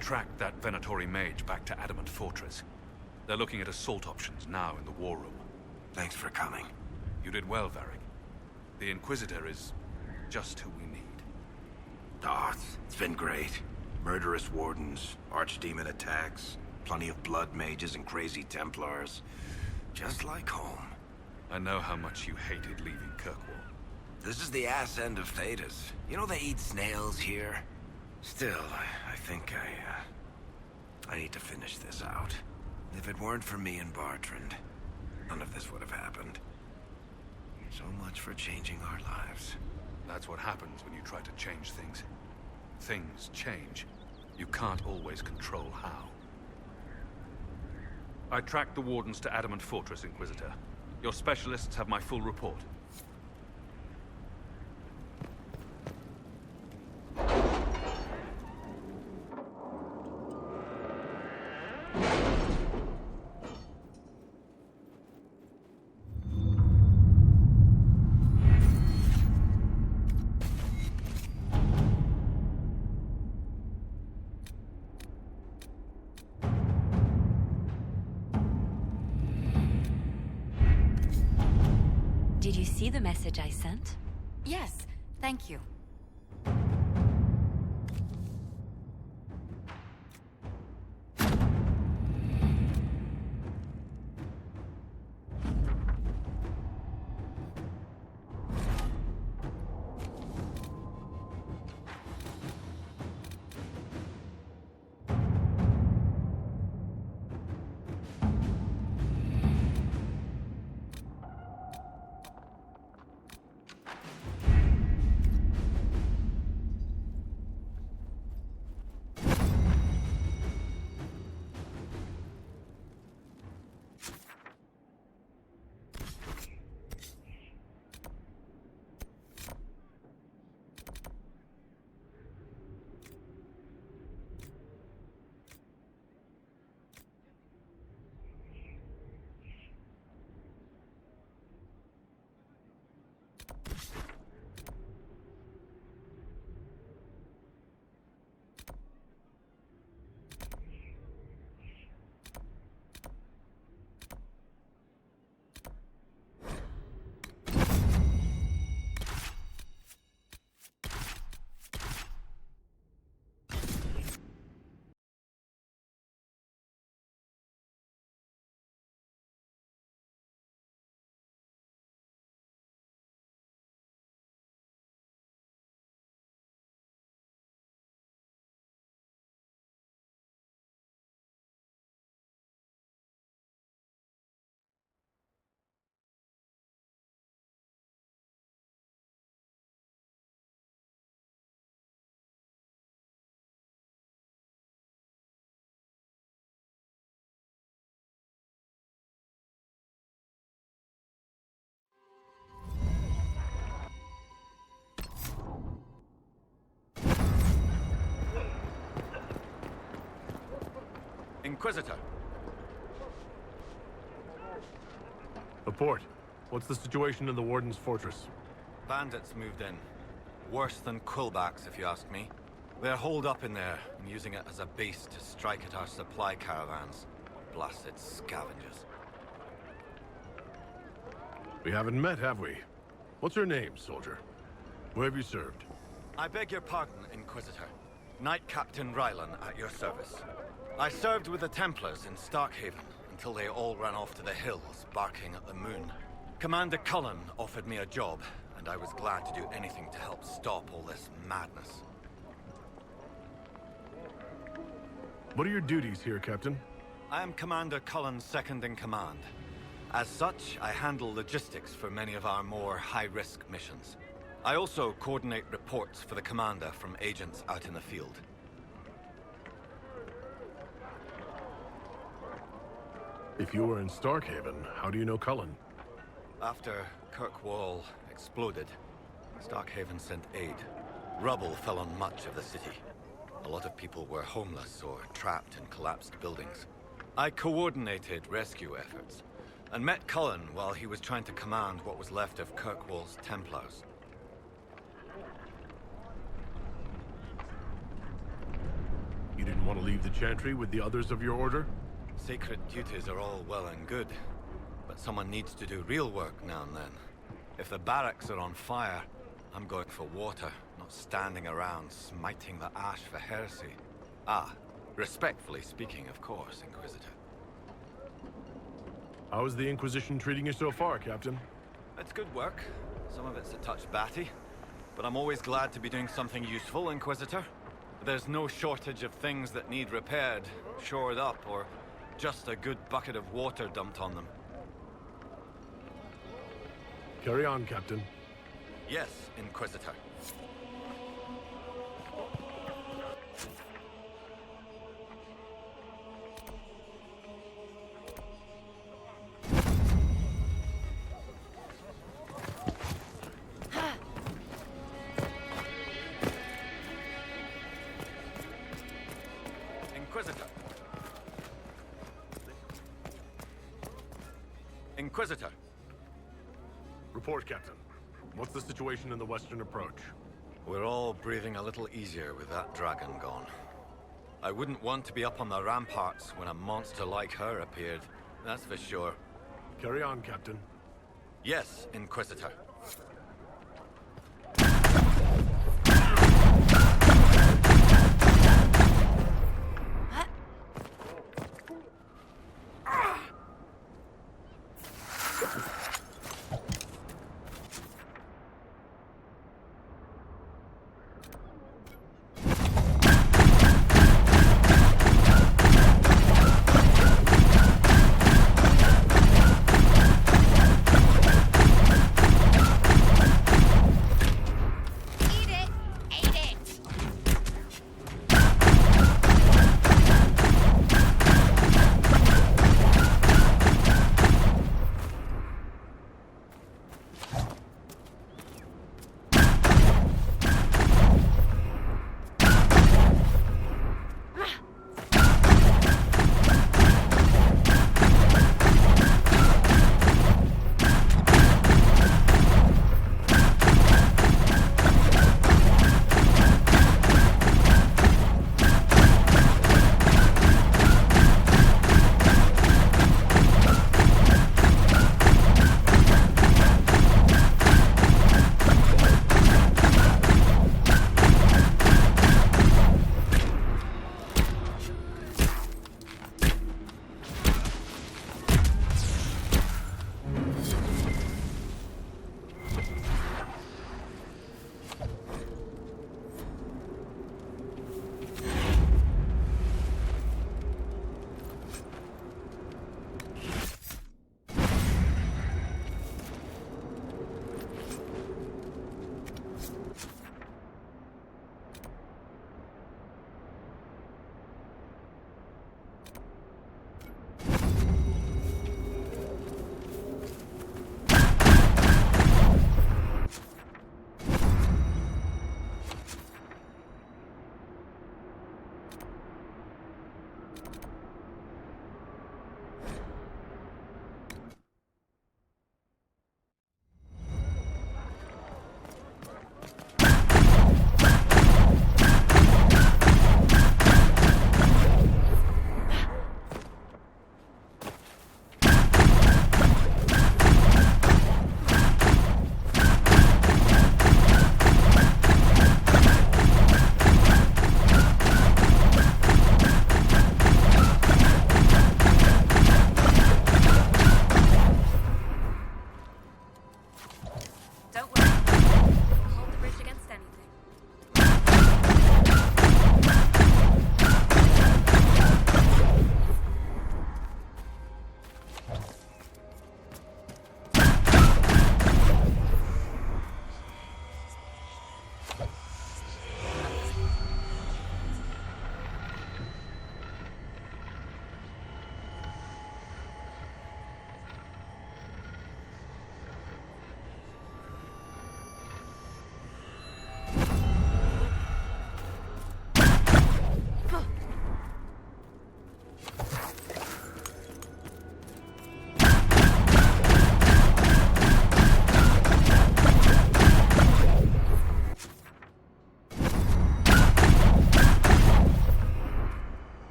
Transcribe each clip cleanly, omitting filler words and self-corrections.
tracked that Venatori mage back to Adamant Fortress. They're looking at assault options now in the war room. Thanks for coming. You did well, Varric. The Inquisitor is just who we need. Oh, it's been great. Murderous wardens, archdemon attacks, plenty of blood mages and crazy Templars. Just like home. I know how much you hated leaving Kirkwall. This is the ass end of Thedas. You know they eat snails here? Still, I think I need to finish this out. If it weren't for me and Bartrand, none of this would have happened. So much for changing our lives. That's what happens when you try to change things. Things change. You can't always control how. I tracked the Wardens to Adamant Fortress, Inquisitor. Your specialists have my full report. Did you see the message I sent? Yes, thank you. Inquisitor! Report. What's the situation in the Warden's fortress? Bandits moved in. Worse than quillbacks, if you ask me. They're holed up in there, and using it as a base to strike at our supply caravans. Blasted scavengers. We haven't met, have we? What's your name, soldier? Where have you served? I beg your pardon, Inquisitor. Knight Captain Rylan at your service. I served with the Templars in Starkhaven until they all ran off to the hills, barking at the moon. Commander Cullen offered me a job, and I was glad to do anything to help stop all this madness. What are your duties here, Captain? I am Commander Cullen's second-in-command. As such, I handle logistics for many of our more high-risk missions. I also coordinate reports for the Commander from agents out in the field. If you were in Starkhaven, how do you know Cullen? After Kirkwall exploded, Starkhaven sent aid. Rubble fell on much of the city. A lot of people were homeless or trapped in collapsed buildings. I coordinated rescue efforts, and met Cullen while he was trying to command what was left of Kirkwall's Templars. You didn't Want to leave the Chantry with the others of your order? Sacred duties are all well and good, but someone needs to do real work now and then. If the barracks are on fire, I'm going for water, not standing around smiting the ash for heresy. Ah, respectfully speaking, of course, Inquisitor. How is the Inquisition treating you so far, Captain? It's good work. Some of it's a touch batty, but I'm always glad to be doing something useful, Inquisitor. There's no shortage of things that need repaired, shored up, or just a good bucket of water dumped on them. Carry on, Captain. Yes, Inquisitor. Inquisitor. Inquisitor. Report, Captain. What's the situation in the western approach? We're all breathing a little easier with that dragon gone. I wouldn't want to be up on the ramparts when a monster like her appeared, that's for sure. Carry on, Captain. Yes, Inquisitor.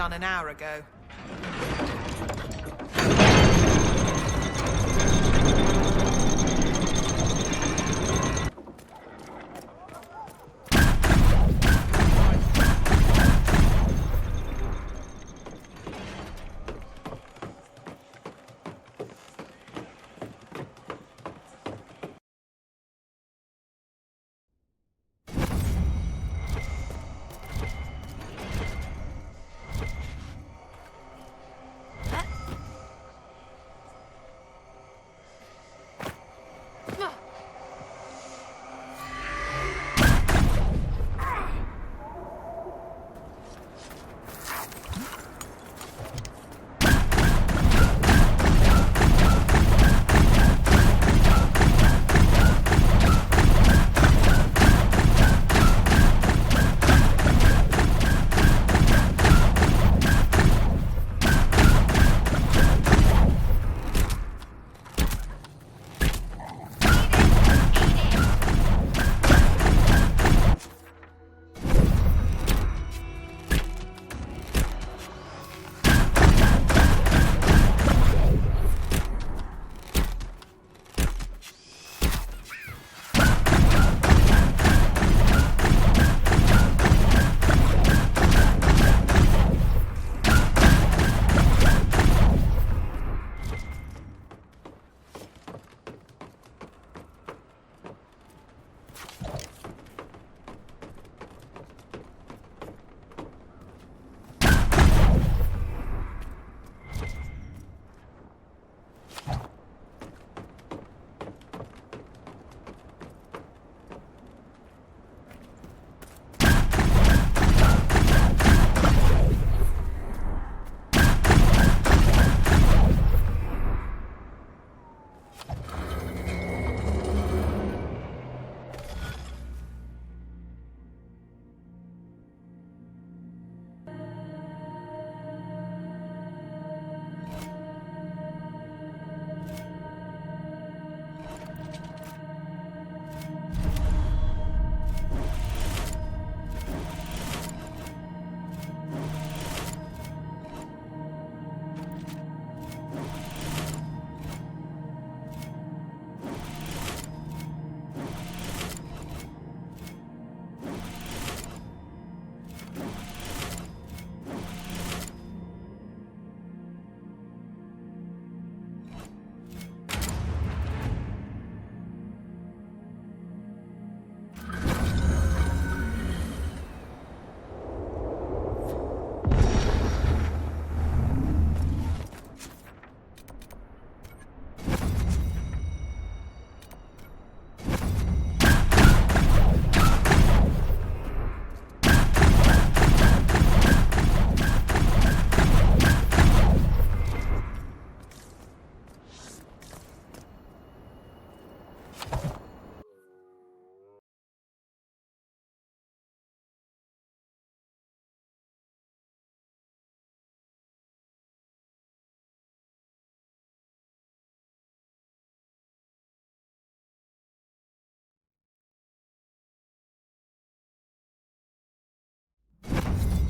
done an hour ago.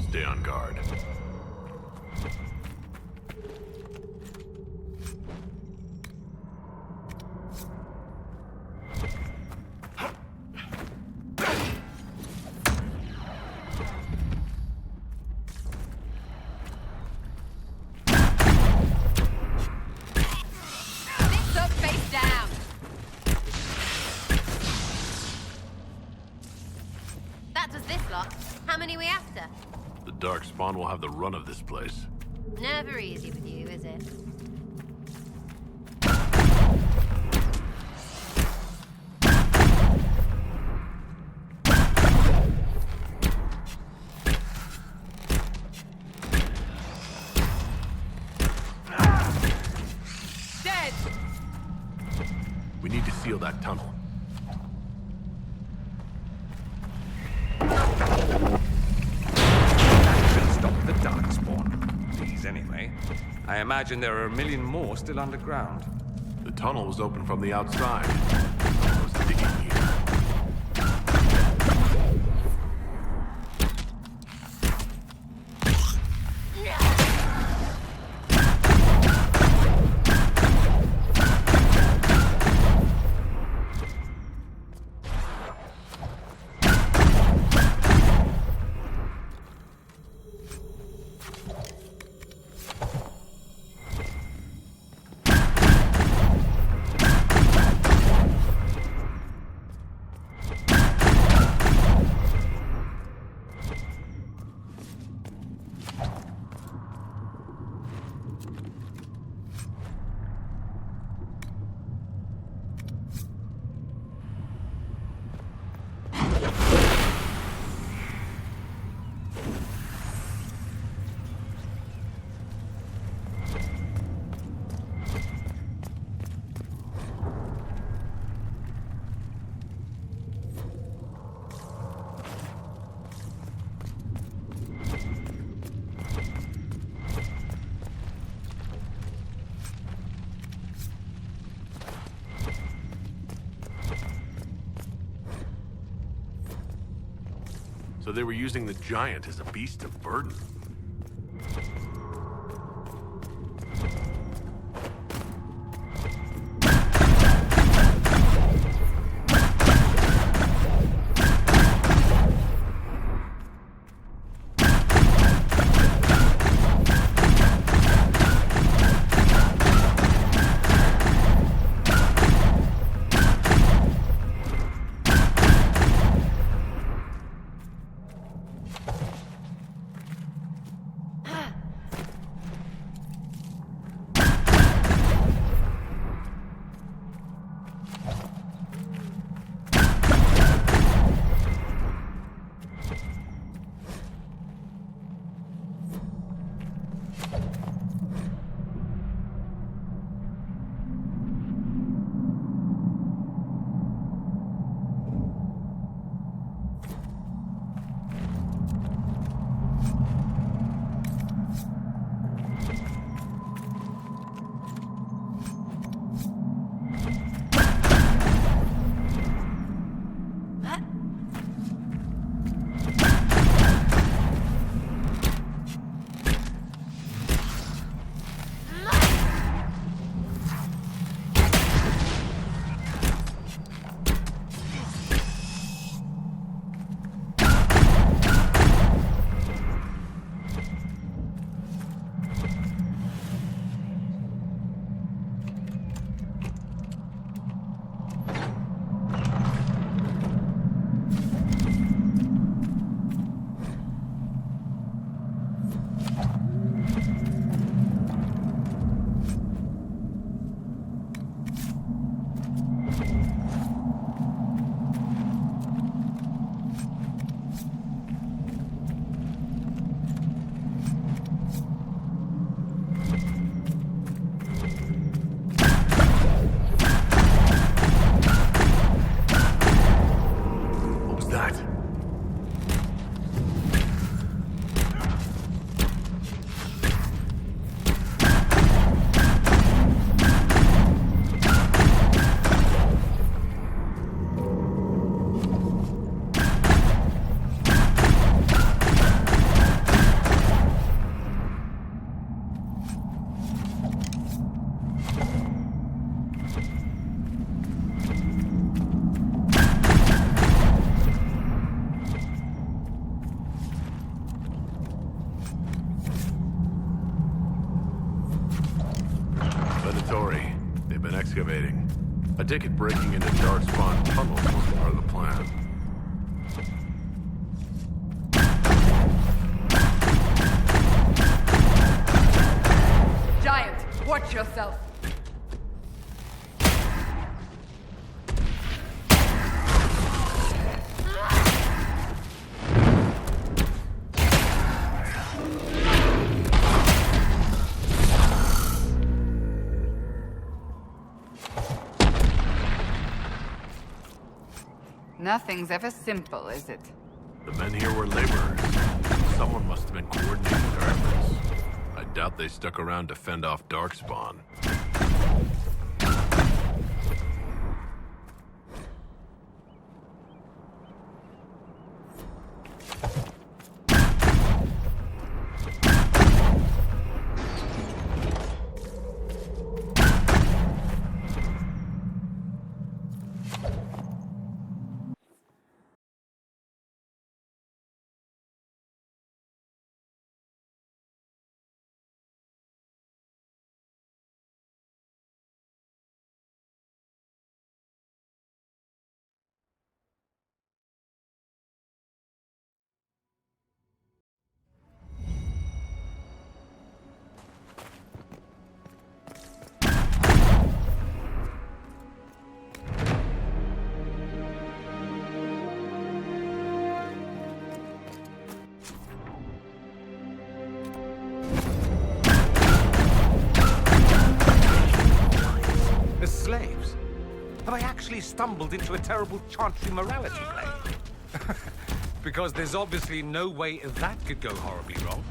Stay on guard. Sits up, face down. That does this lot. How many are we after? The Darkspawn will have the run of this place. Never easy with you, is it? Dead! We need to seal that tunnel. Stop the Darkspawn. These, anyway. I imagine there are a million more still underground. The tunnel was open from the outside. I was digging here. No! So they were using the giant as a beast of burden. They've been excavating. I take it breaking into Darkspawn tunnels was part of the plan. Giant, watch yourself! Nothing's ever simple, is it? The men here were laborers. Someone must have been coordinating their efforts. I doubt they stuck around to fend off Darkspawn. Slaves? Have I actually stumbled into a terrible chantry morality claim? Because there's obviously no way that could go horribly wrong.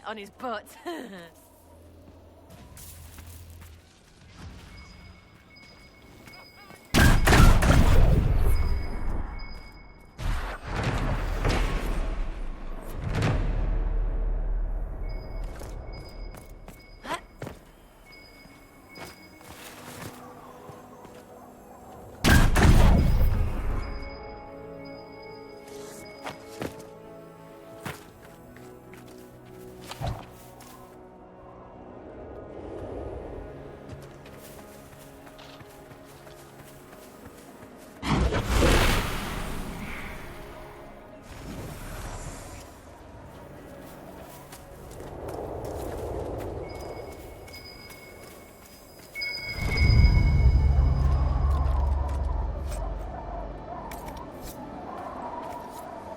on his butt.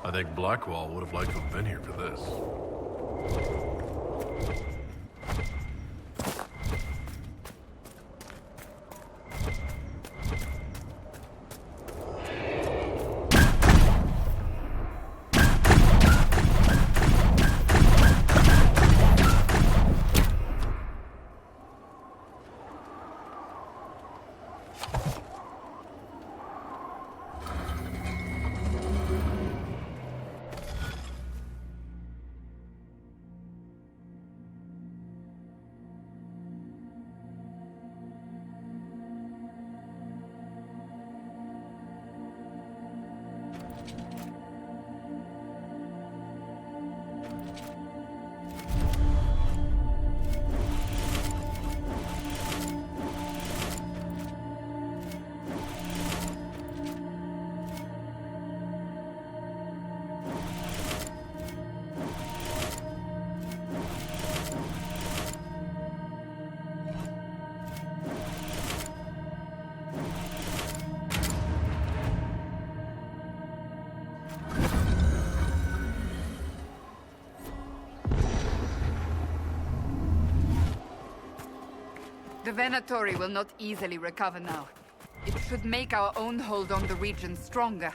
I think Blackwall would have liked to have been here for this. The Venatori will not easily recover now. It should make our own hold on the region stronger.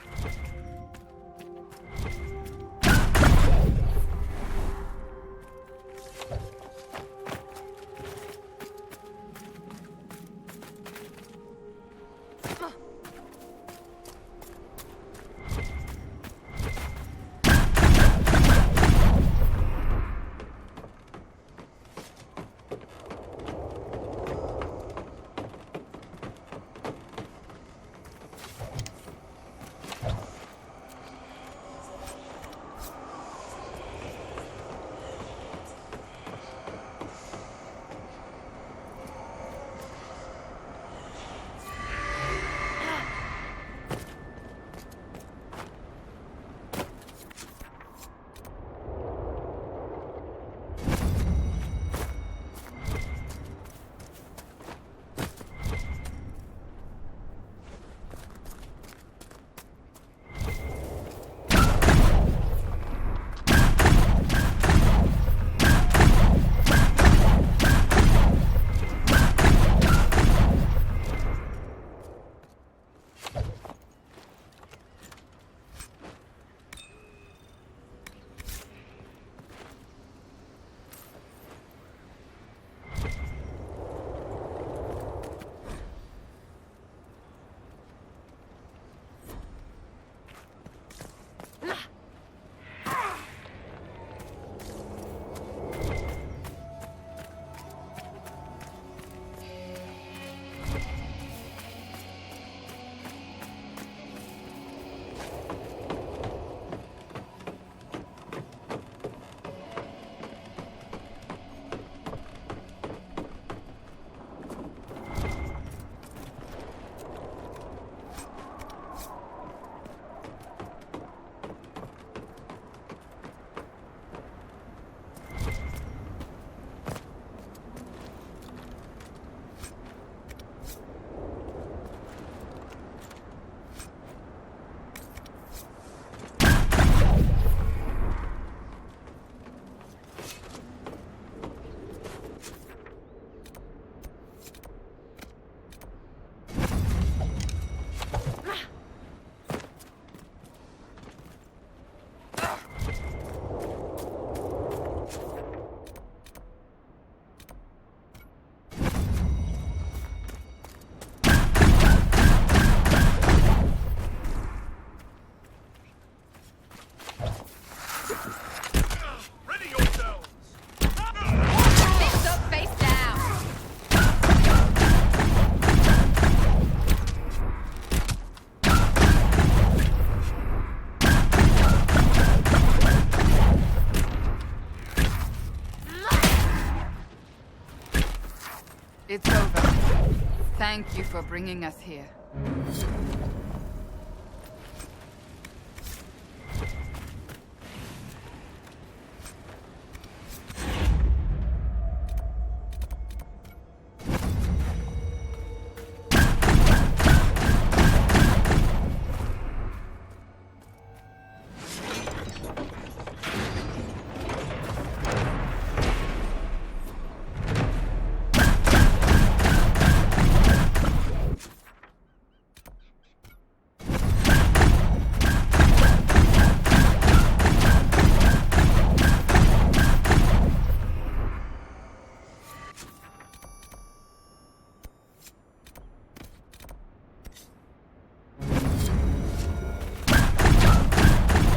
Thank you for bringing us here.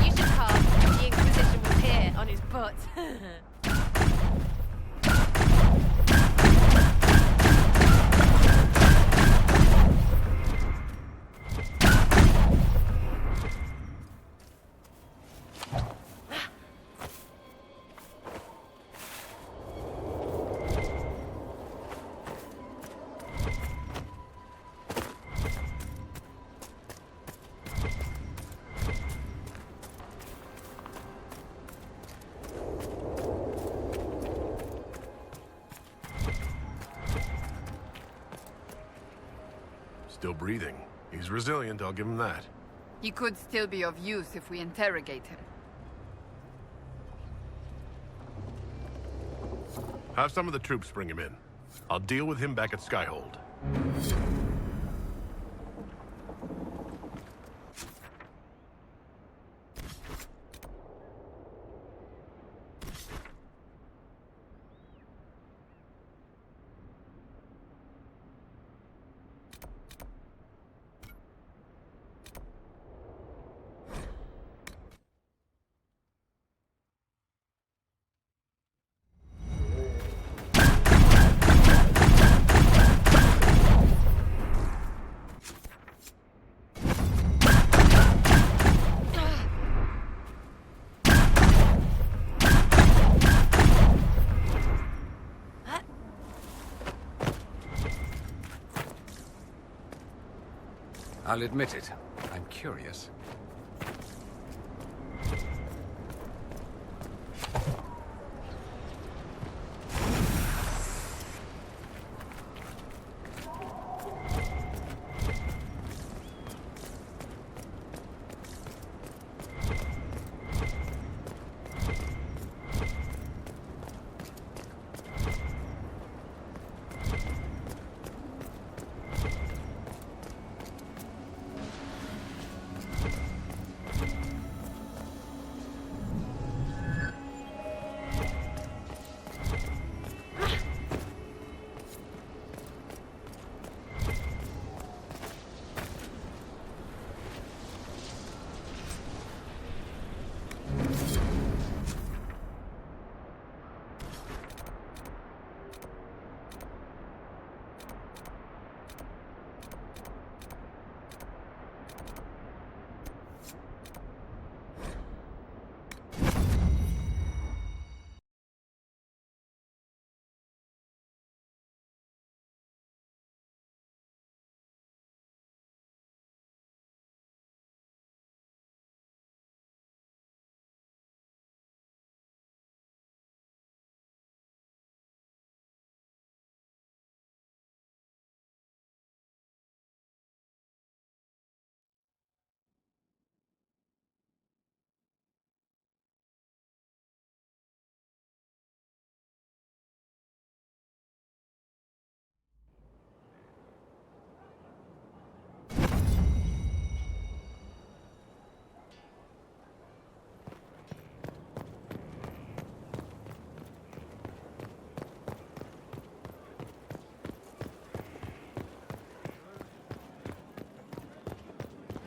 You should call. The Inquisition was here on his butt. Still breathing. He's resilient, I'll give him that. He could still be of use if we interrogate him. Have some of the troops bring him in. I'll deal with him back at Skyhold. I'll admit it. I'm curious.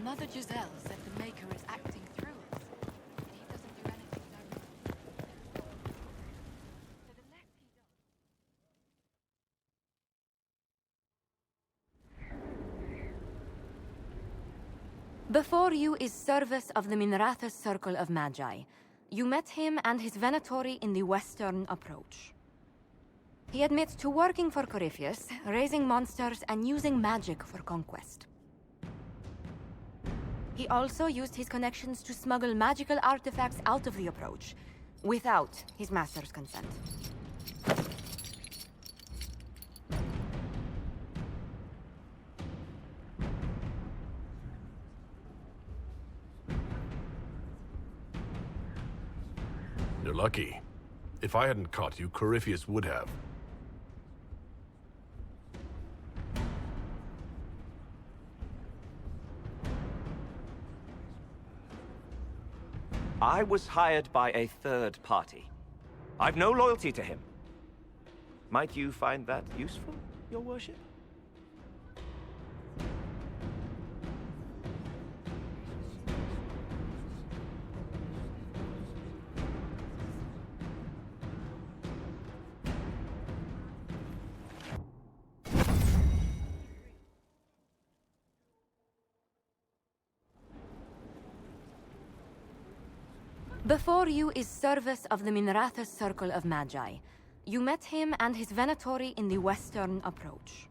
Mother Giselle said the Maker is acting through us. But he doesn't do anything directly. So the less he does... Before you is Service of the Minratha's Circle of Magi. You met him and his Venatori in the western approach. He admits to working for Corypheus, raising monsters, and using magic for conquest. He also used his connections to smuggle magical artifacts out of the approach, without his master's consent. You're lucky. If I hadn't caught you, Corypheus would have. I was hired by a third party. I've no loyalty to him. Might you find that useful, Your Worship? Before you is Service of the Minrathous Circle of Magi. You met him and his Venatori in the Western Approach.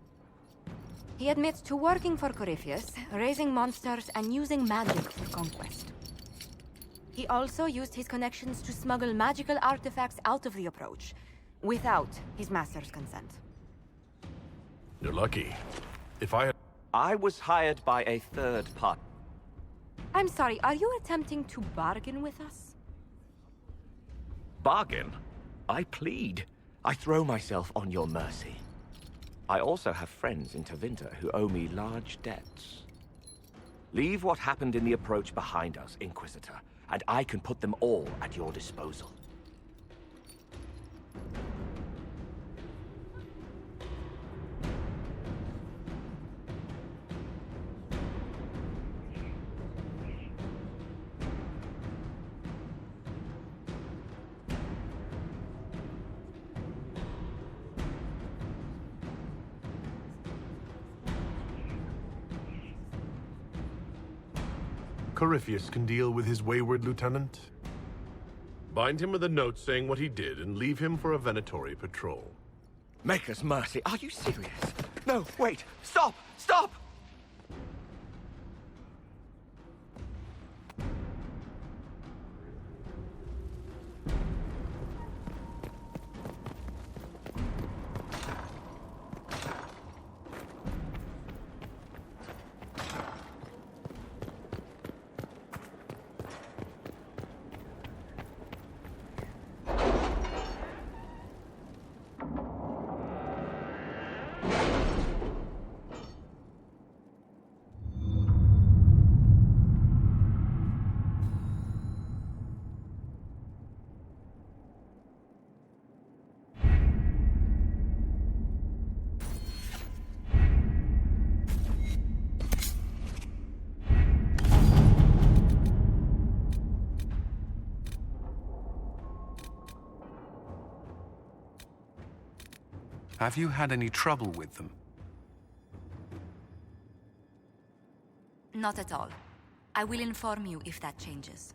He admits to working for Corypheus, raising monsters, and using magic for conquest. He also used his connections to smuggle magical artifacts out of the Approach, without his master's consent. You're lucky. I was hired by a third party. I'm sorry, are you attempting to bargain with us? Bargain? I plead. I throw myself on your mercy. I also have friends in Tevinter who owe me large debts. Leave what happened in the approach behind us, Inquisitor, and I can put them all at your disposal. Corypheus can deal with his wayward lieutenant. Bind him with a note saying what he did and leave him for a Venatori patrol. Maker's mercy, are you serious? No, wait, stop! Stop! Have you had any trouble with them? Not at all. I will inform you if that changes.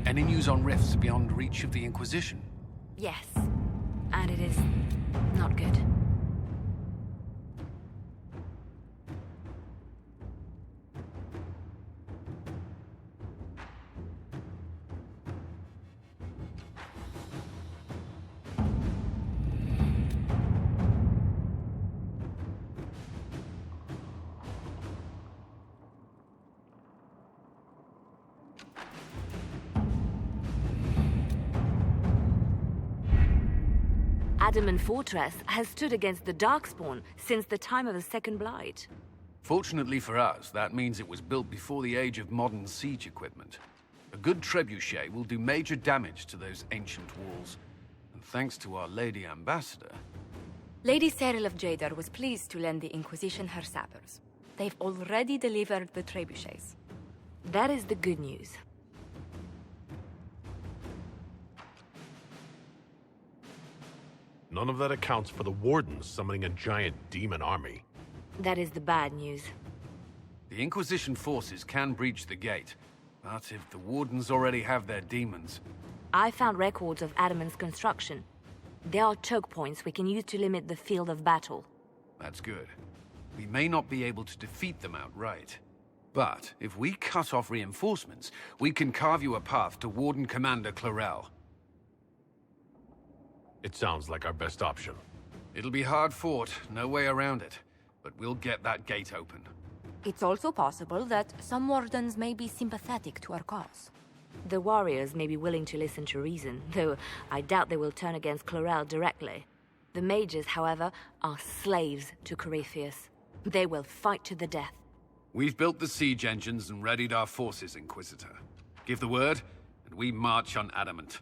Any news on rifts beyond reach of the Inquisition? Yes. And it is not good. Adamant Fortress has stood against the Darkspawn since the time of the Second Blight. Fortunately for us, that means it was built before the age of modern siege equipment. A good trebuchet will do major damage to those ancient walls. And thanks to our Lady Ambassador... Lady Cyril of Jadar was pleased to lend the Inquisition her sappers. They've already delivered the trebuchets. That is the good news. None of that accounts for the Wardens summoning a giant demon army. That is the bad news. The Inquisition forces can breach the gate, but if the Wardens already have their demons... I found records of Adamant's construction. There are choke points we can use to limit the field of battle. That's good. We may not be able to defeat them outright. But if we cut off reinforcements, we can carve you a path to Warden Commander Clarel. It sounds like our best option. It'll be hard fought, no way around it. But we'll get that gate open. It's also possible that some Wardens may be sympathetic to our cause. The warriors may be willing to listen to reason, though I doubt they will turn against Clarel directly. The mages, however, are slaves to Corypheus. They will fight to the death. We've built the siege engines and readied our forces, Inquisitor. Give the word, and we march on Adamant.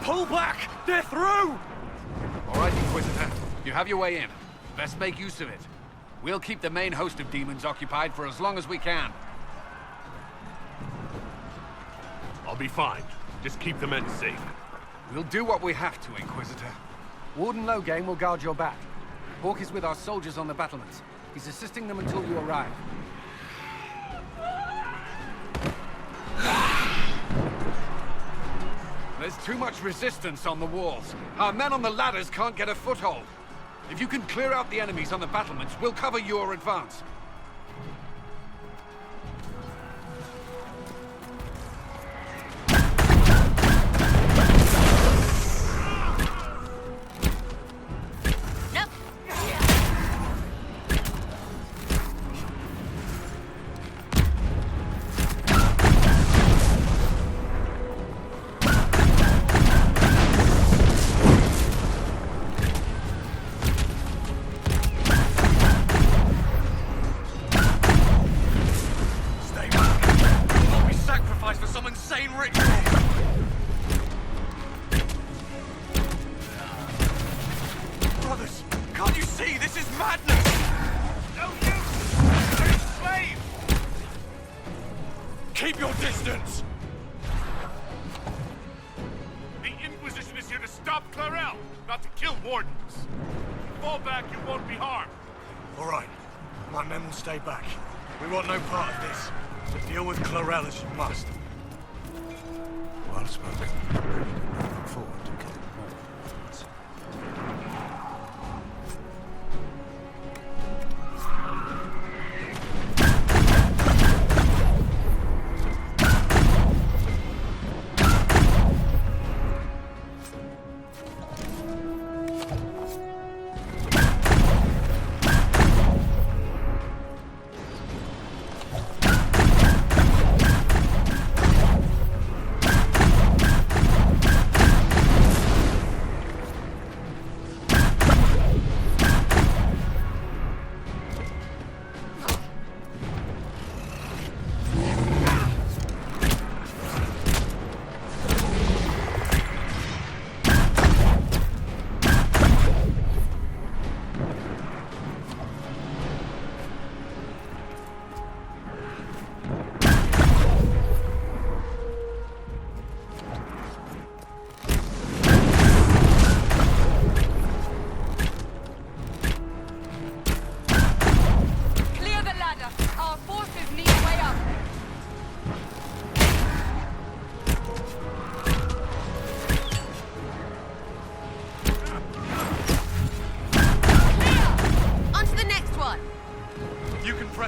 Pull back! They're through! All right, Inquisitor. You have your way in. Best make use of it. We'll keep the main host of demons occupied for as long as we can. I'll be fine. Just keep the men safe. We'll do what we have to, Inquisitor. Warden Loghain will guard your back. Hawk is with our soldiers on the battlements. He's assisting them until you arrive. There's too much resistance on the walls. Our men on the ladders can't get a foothold. If you can clear out the enemies on the battlements, we'll cover your advance. insane ritual! Brothers, can't you see? This is madness! No use! They're enslaved! Keep your distance! The Inquisition is here to stop Clarel, not to kill wardens. Fall back, you won't be harmed. All right. My men will stay back. We want no part of this. So deal with Clarel as you must. Well spoken. I look forward to killing more.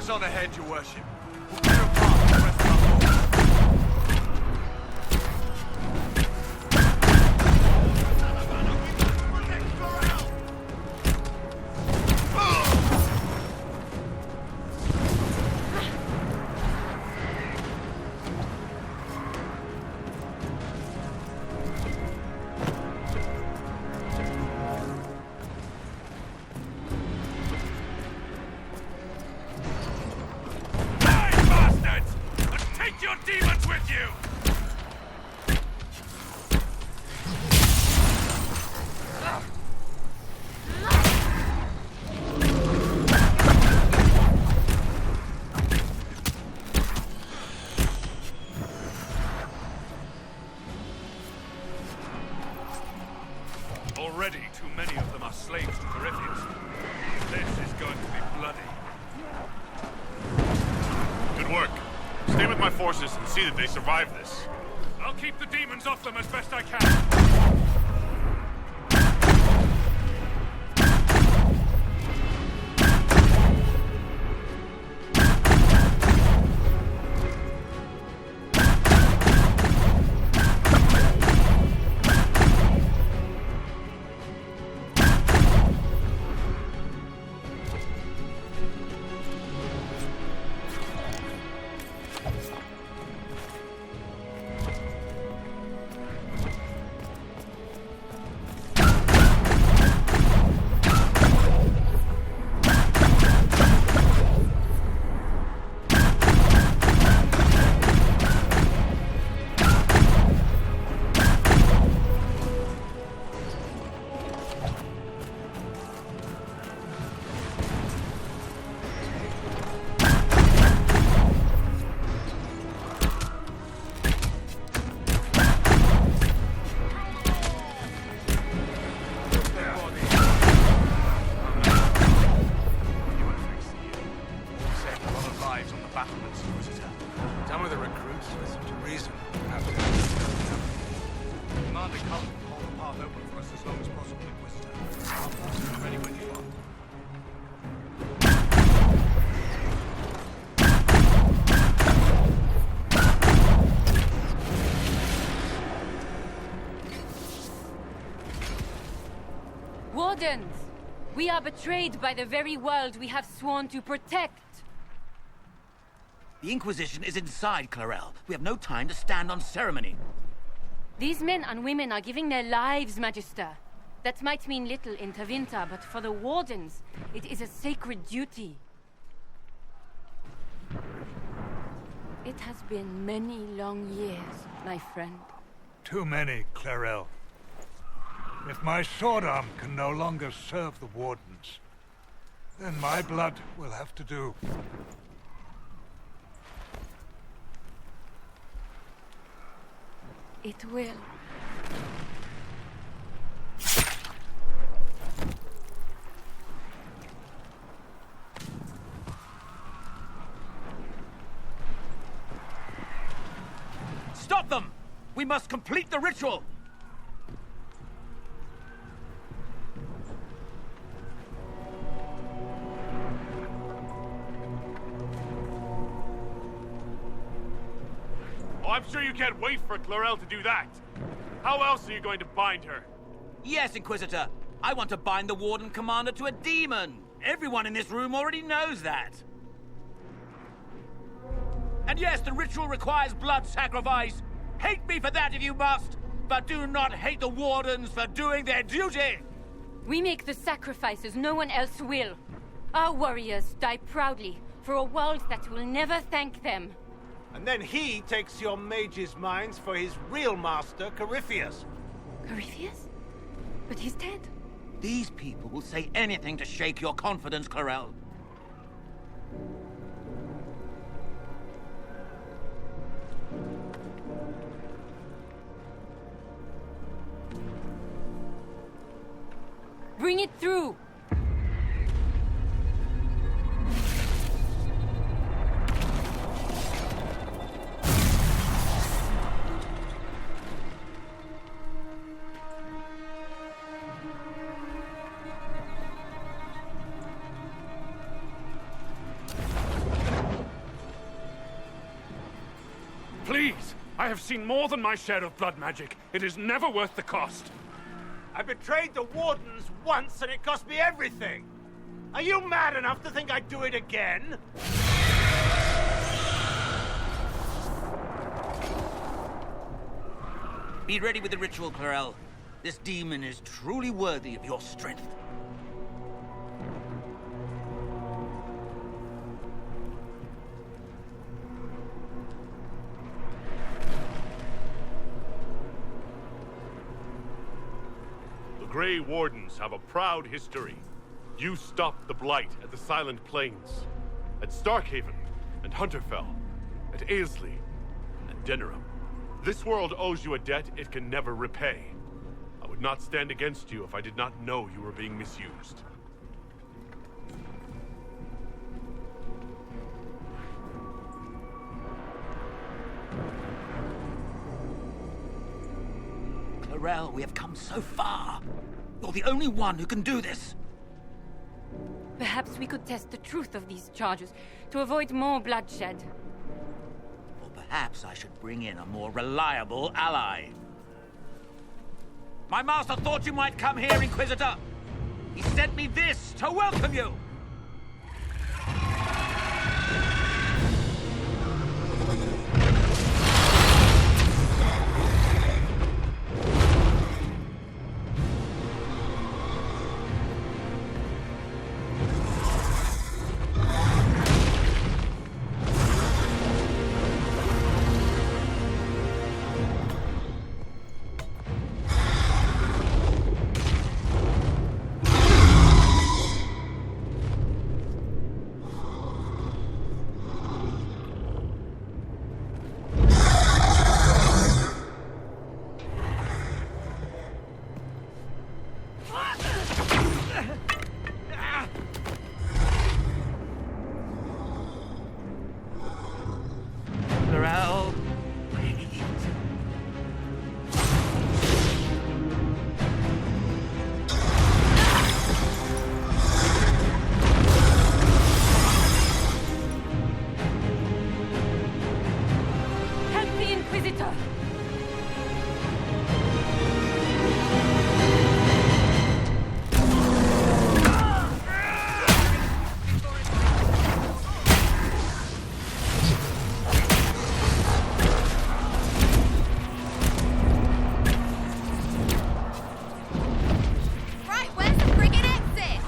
On ahead, your worship. We'll clear a path for the rest of our demons with you! Already too many of them are slaves to Corypheus. This is going to be bloody. Good work. Stay with my forces and see that they survive this. I'll keep the demons off them as best I can. Some of the recruits, for such a reason, have to Commander Cullen, hold the path open for us as long as possible, Inquisitor. Our forces are ready when you are. Wardens! We are betrayed by the very world we have sworn to protect. The Inquisition is inside, Clarel. We have no time to stand on ceremony. These men and women are giving their lives, Magister. That might mean little in Tevinter, but for the Wardens, it is a sacred duty. It has been many long years, my friend. Too many, Clarel. If my sword arm can no longer serve the Wardens, then my blood will have to do. It will. Stop them! We must complete the ritual! Oh, I'm sure you can't wait for Clarel to do that. How else are you going to bind her? Yes, Inquisitor. I want to bind the Warden Commander to a demon. Everyone in this room already knows that. And yes, the ritual requires blood sacrifice. Hate me for that if you must, but do not hate the Wardens for doing their duty! We make the sacrifices no one else will. Our warriors die proudly for a world that will never thank them. And then he takes your mage's minds for his real master, Corypheus. Corypheus? But he's dead. These people will say anything to shake your confidence, Clarel. Bring it through! Please! I have seen more than my share of blood magic. It is never worth the cost. I betrayed the Wardens once and it cost me everything. Are you mad enough to think I'd do it again? Be ready with the ritual, Clarel. This demon is truly worthy of your strength. The Grey Wardens have a proud history. You stopped the Blight at the Silent Plains, at Starkhaven and Hunterfell, at Aesley and Denerim. This world owes you a debt it can never repay. I would not stand against you if I did not know you were being misused. Clarel, we have come so far. You're the only one who can do this. Perhaps we could test the truth of these charges to avoid more bloodshed. Or perhaps I should bring in a more reliable ally. My master thought you might come here, Inquisitor. He sent me this to welcome you. Clarel, Help the Inquisitor! Right, where's the friggin' exit?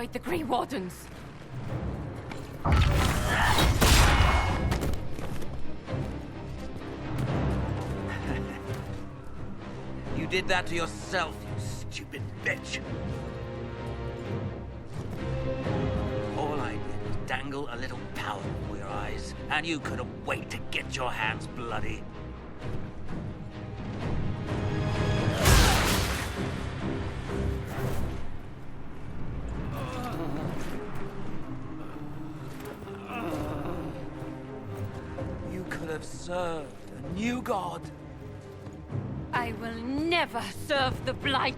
destroyed the Grey Wardens. You did that to yourself, you stupid bitch. All I did was dangle a little power before your eyes, and you couldn't wait to get your hands bloody. You could have served a new god. I will never serve the Blight.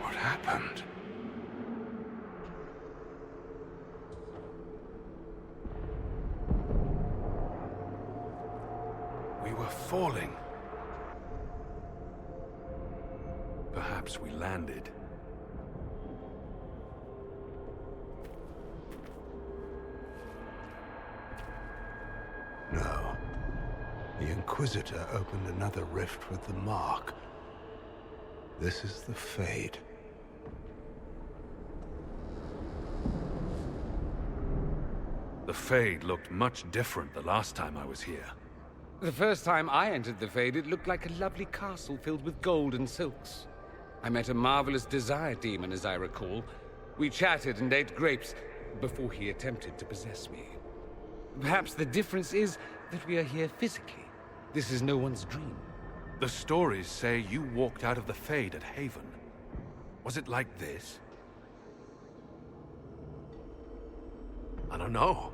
What happened? We were falling. Perhaps we landed. No. The Inquisitor opened another rift with the Mark. This is the Fade. The Fade looked much different the last time I was here. The first time I entered the Fade, it looked like a lovely castle filled with gold and silks. I met a marvelous desire demon, as I recall. We chatted and ate grapes before he attempted to possess me. Perhaps the difference is that we are here physically. This is no one's dream. The stories say you walked out of the Fade at Haven. Was it like this? I don't know.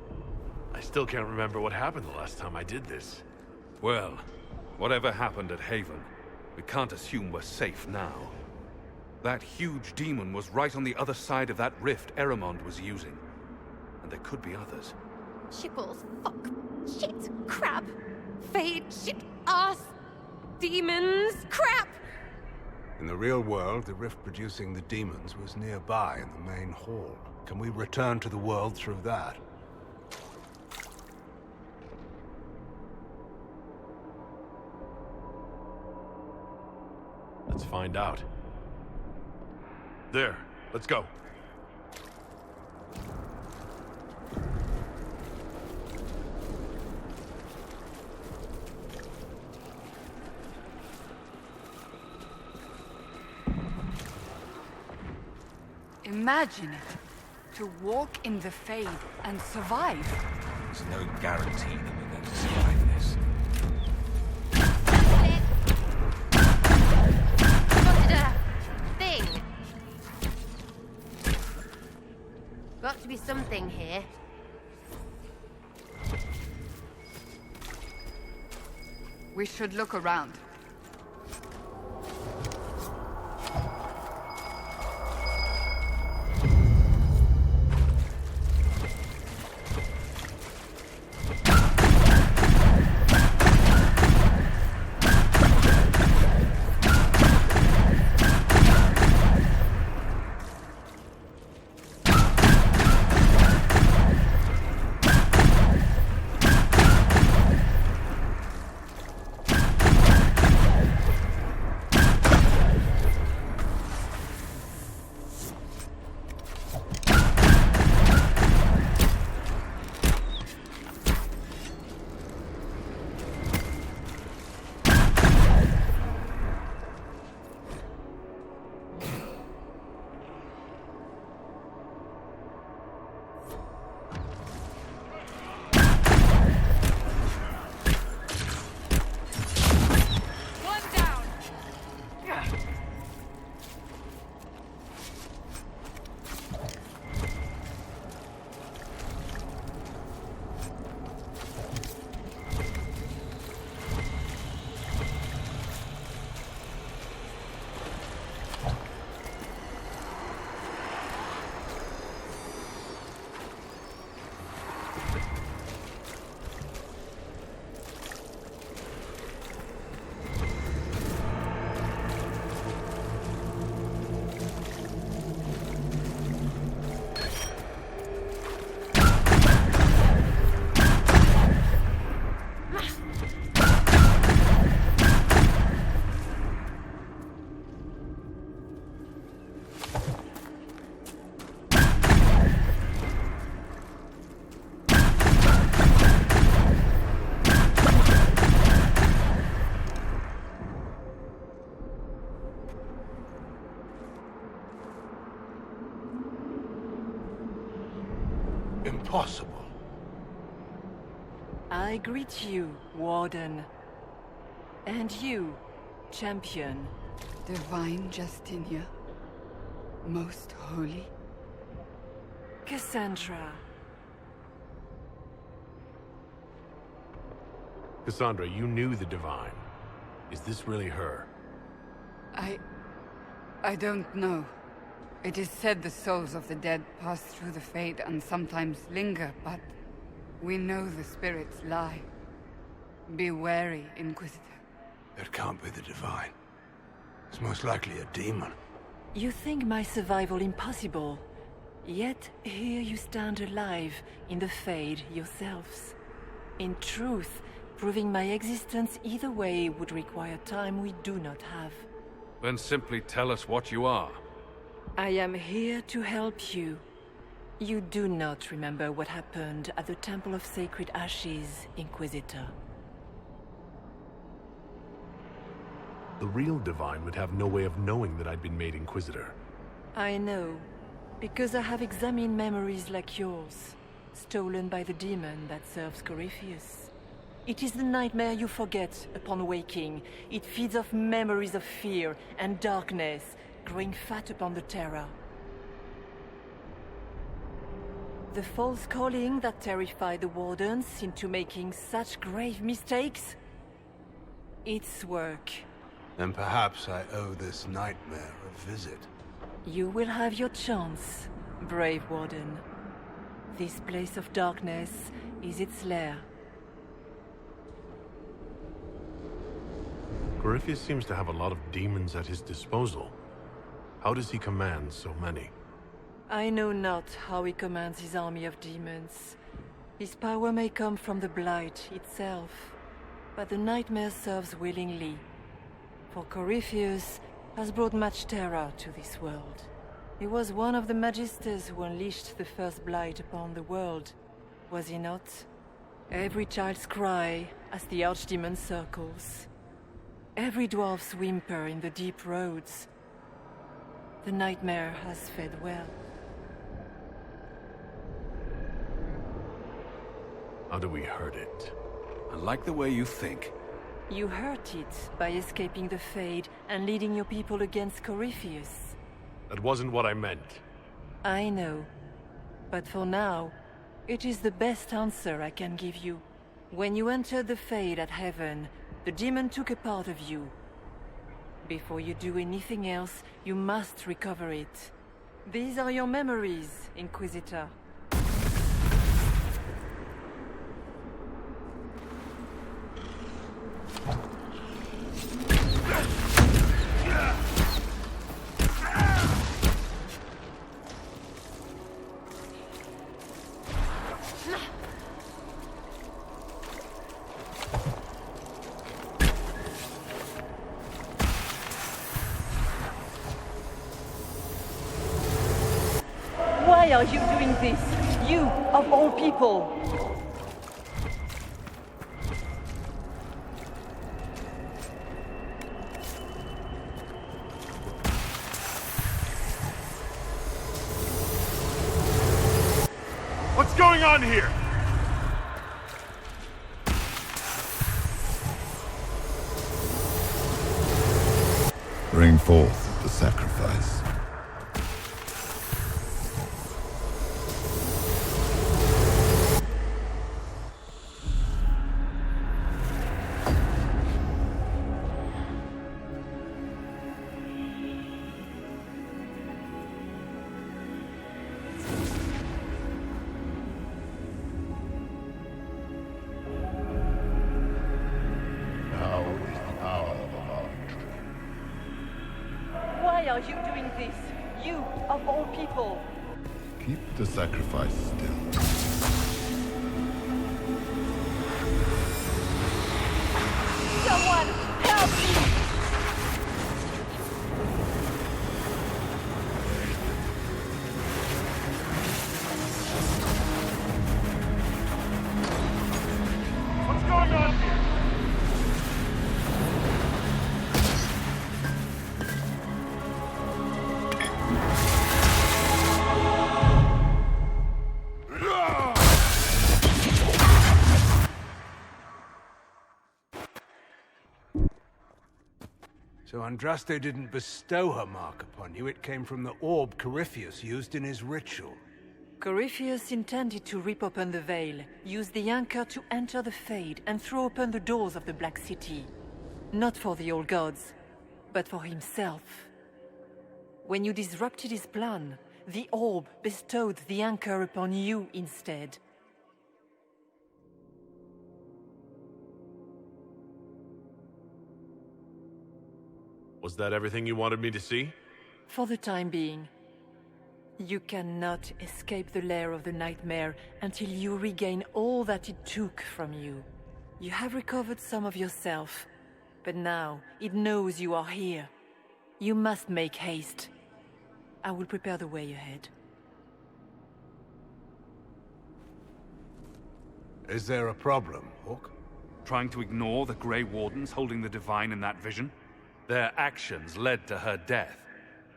I still can't remember what happened the last time I did this. Well, whatever happened at Haven, we can't assume we're safe now. That huge demon was right on the other side of that rift Eramond was using. And there could be others. Shitballs, fuck, shit, crap, Fade, shit, ass, demons, crap! In the real world, the rift producing the demons was nearby in the main hall. Can we return to the world through that? Let's find out. There, let's go. Imagine it. To walk in the Fade and survive. There's no guarantee that we're going to survive this. got to be something here. We should look around. Impossible. I greet you, Warden. And you, Champion. Divine Justinia. Most holy. Cassandra. Cassandra, you knew the Divine. Is this really her? I don't know. It is said the souls of the dead pass through the Fade and sometimes linger, but we know the spirits lie. Be wary, Inquisitor. That can't be the Divine. It's most likely a demon. You think my survival impossible, yet here you stand alive in the Fade yourselves. In truth, proving my existence either way would require time we do not have. Then simply tell us what you are. I am here to help you. You do not remember what happened at the Temple of Sacred Ashes, Inquisitor. The real Divine would have no way of knowing that I'd been made Inquisitor. I know, because I have examined memories like yours, stolen by the demon that serves Corypheus. It is the nightmare you forget upon waking. It feeds off memories of fear and darkness, growing fat upon the terror. The false calling that terrified the Wardens into making such grave mistakes? Its work. Then perhaps I owe this nightmare a visit. You will have your chance, brave Warden. This place of darkness is its lair. Corypheus seems to have a lot of demons at his disposal. How does he command so many? I know not how he commands his army of demons. His power may come from the Blight itself, but the nightmare serves willingly. For Corypheus has brought much terror to this world. He was one of the Magisters who unleashed the first Blight upon the world, was he not? Every child's cry as the Archdemon circles. Every dwarf's whimper in the deep roads. The nightmare has fed well. How do we hurt it? I like the way you think. You hurt it by escaping the Fade and leading your people against Corypheus. That wasn't what I meant. I know. But for now, it is the best answer I can give you. When you entered the Fade at Heaven, the demon took a part of you. Before you do anything else, you must recover it. These are your memories, Inquisitor. Why are you doing this? You, of all people! What's going on here? Bring forth the sacrifice. Why are you doing this? You, of all people! Keep the sacrifice still. Someone, help me! What's going on here? So Andraste didn't bestow her mark upon you, it came from the orb Corypheus used in his ritual. Corypheus intended to rip open the veil, use the anchor to enter the Fade, and throw open the doors of the Black City. Not for the old gods, but for himself. When you disrupted his plan, the orb bestowed the anchor upon you instead. Was that everything you wanted me to see? For the time being. You cannot escape the lair of the nightmare until you regain all that it took from you. You have recovered some of yourself, but now it knows you are here. You must make haste. I will prepare the way ahead. Is there a problem, Hawk? Trying to ignore the Grey Wardens holding the Divine in that vision? Their actions led to her death.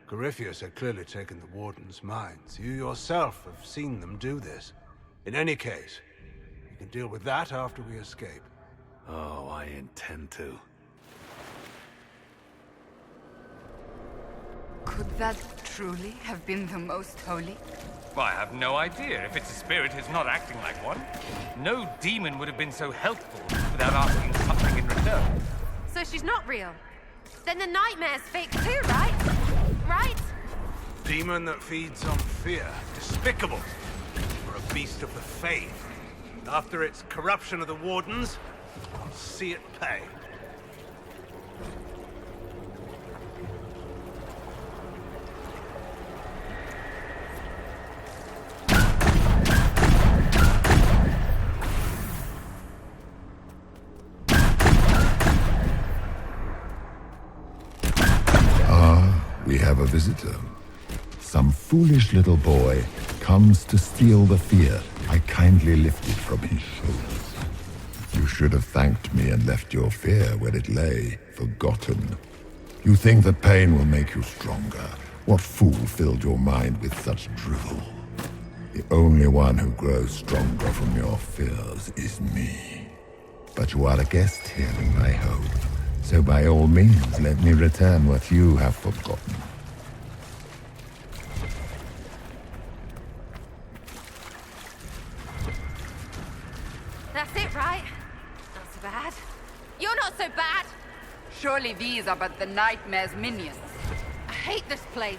Corypheus had clearly taken the Warden's minds. You yourself have seen them do this. In any case, we can deal with that after we escape. Oh, I intend to. Could that truly have been the most holy? Well, I have no idea. If it's a spirit, it's not acting like one. No demon would have been so helpful without asking something in return. So she's not real. Then the nightmare's fake too, right? Right? Demon that feeds on fear. Despicable. For a beast of the Fade. After its corruption of the Wardens, I'll see it pay. We have a visitor. Some foolish little boy comes to steal the fear I kindly lifted from his shoulders. You should have thanked me and left your fear where it lay, forgotten. You think that pain will make you stronger. What fool filled your mind with such drivel? The only one who grows stronger from your fears is me. But you are a guest here in my home. So by all means, let me return what you have forgotten. That's it, right? Not so bad. You're not so bad! Surely these are but the Nightmare's minions. I hate this place.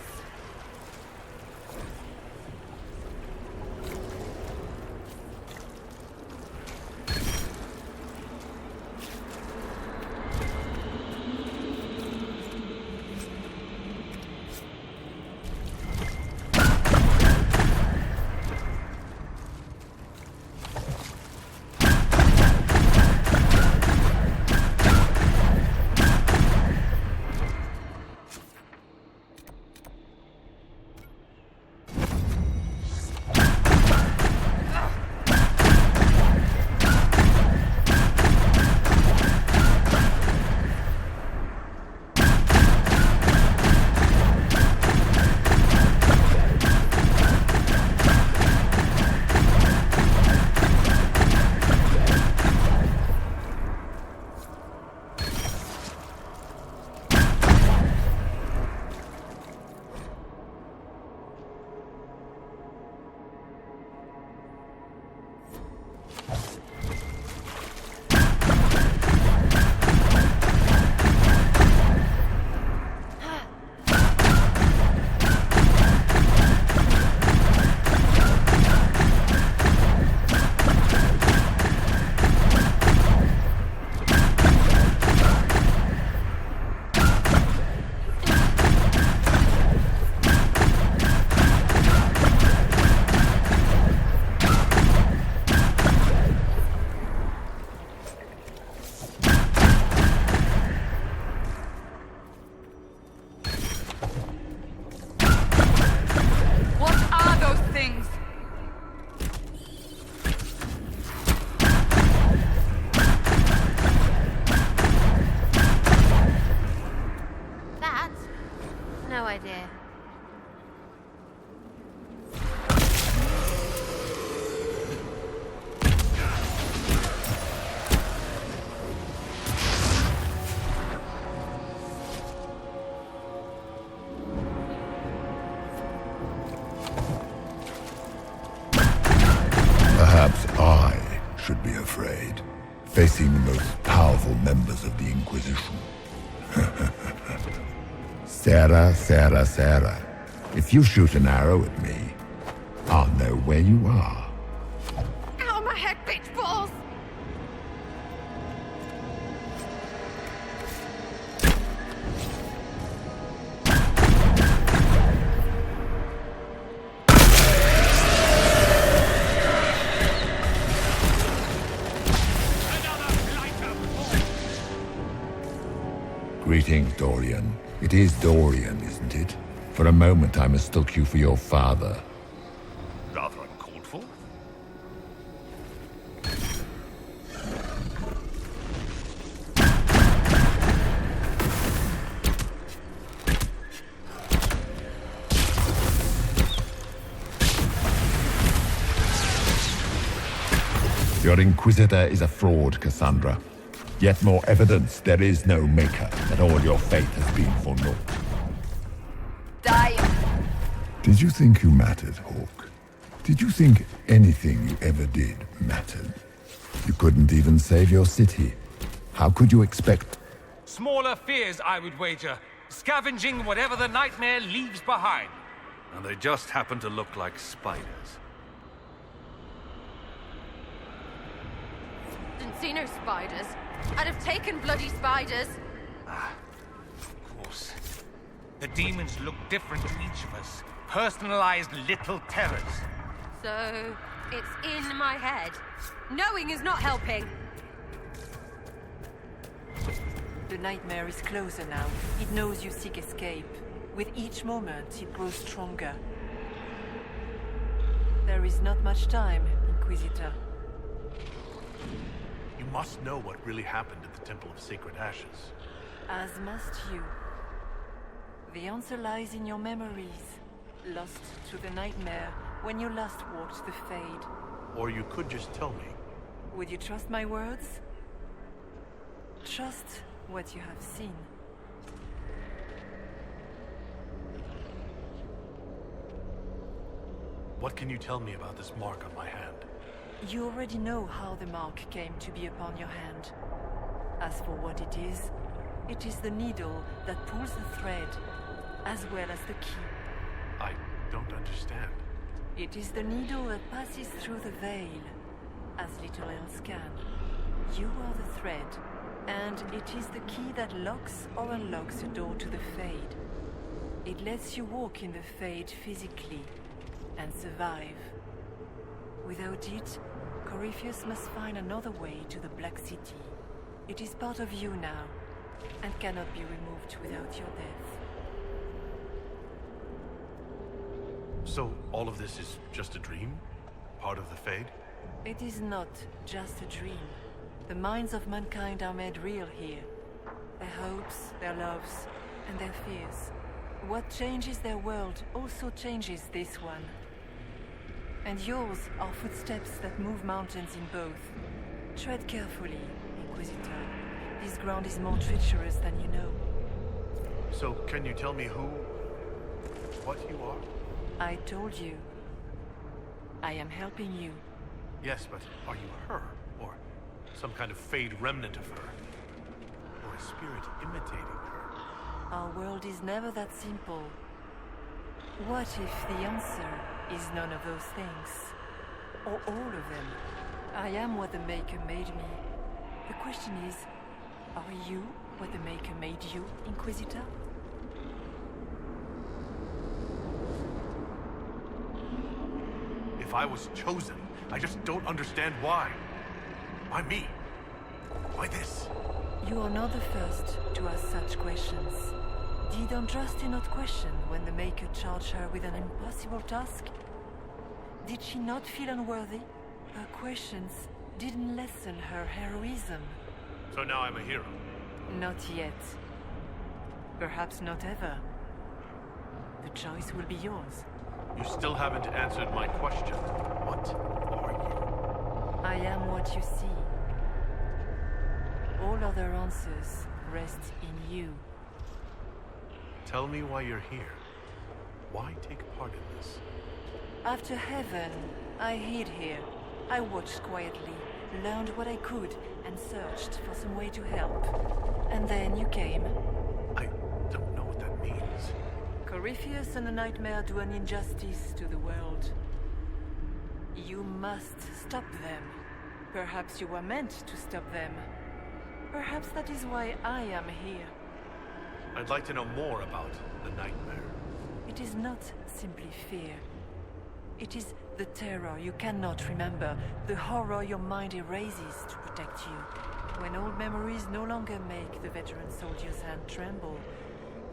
should be afraid, facing the most powerful members of the Inquisition. Sarah, Sarah, Sarah. If you shoot an arrow at me, I'll know where you are. Out of my head, bitch balls! Greetings, Dorian. It is Dorian, isn't it? For a moment I mistook you for your father. Rather uncalled for. Your Inquisitor is a fraud, Cassandra. Yet more evidence there is no Maker, that all your faith has been for naught. Die! Did you think you mattered, Hawk? Did you think anything you ever did mattered? You couldn't even save your city. How could you expect... Smaller fears, I would wager. Scavenging whatever the nightmare leaves behind. And they just happen to look like spiders. Didn't see no spiders. I'd have taken bloody spiders. Ah, of course. The demons look different to each of us. Personalized little terrors. So, it's in my head. Knowing is not helping. The nightmare is closer now. It knows you seek escape. With each moment, it grows stronger. There is not much time, Inquisitor. You must know what really happened at the Temple of Sacred Ashes. As must you. The answer lies in your memories, lost to the nightmare when you last walked the Fade. Or you could just tell me. Would you trust my words? Trust what you have seen. What can you tell me about this mark on my hand? You already know how the mark came to be upon your hand. As for what it is the needle that pulls the thread, as well as the key. I don't understand. It is the needle that passes through the veil, as little else can. You are the thread, and it is the key that locks or unlocks the door to the Fade. It lets you walk in the Fade physically, and survive. Without it, Corypheus must find another way to the Black City. It is part of you now, and cannot be removed without your death. So all of this is just a dream? Part of the Fade? It is not just a dream. The minds of mankind are made real here. Their hopes, their loves, and their fears. What changes their world also changes this one. And yours are footsteps that move mountains in both. Tread carefully, Inquisitor. This ground is more treacherous than you know. So can you tell me what you are? I told you. I am helping you. Yes, but are you her? Or some kind of Fade remnant of her? Or a spirit imitating her? Our world is never that simple. What if the answer is none of those things? Or all of them? I am what the Maker made me. The question is, are you what the Maker made you, Inquisitor? If I was chosen, I just don't understand why. Why me? Why this? You are not the first to ask such questions. Did Andraste not question when the Maker charged her with an impossible task? Did she not feel unworthy? Her questions didn't lessen her heroism. So now I'm a hero? Not yet. Perhaps not ever. The choice will be yours. You still haven't answered my question. What are you? I am what you see. All other answers rest in you. Tell me why you're here. Why take part in this? After heaven, I hid here. I watched quietly, learned what I could, and searched for some way to help. And then you came. I don't know what that means. Corypheus and the Nightmare do an injustice to the world. You must stop them. Perhaps you were meant to stop them. Perhaps that is why I am here. I'd like to know more about the Nightmare. It is not simply fear. It is the terror you cannot remember, the horror your mind erases to protect you. When old memories no longer make the veteran soldier's hand tremble,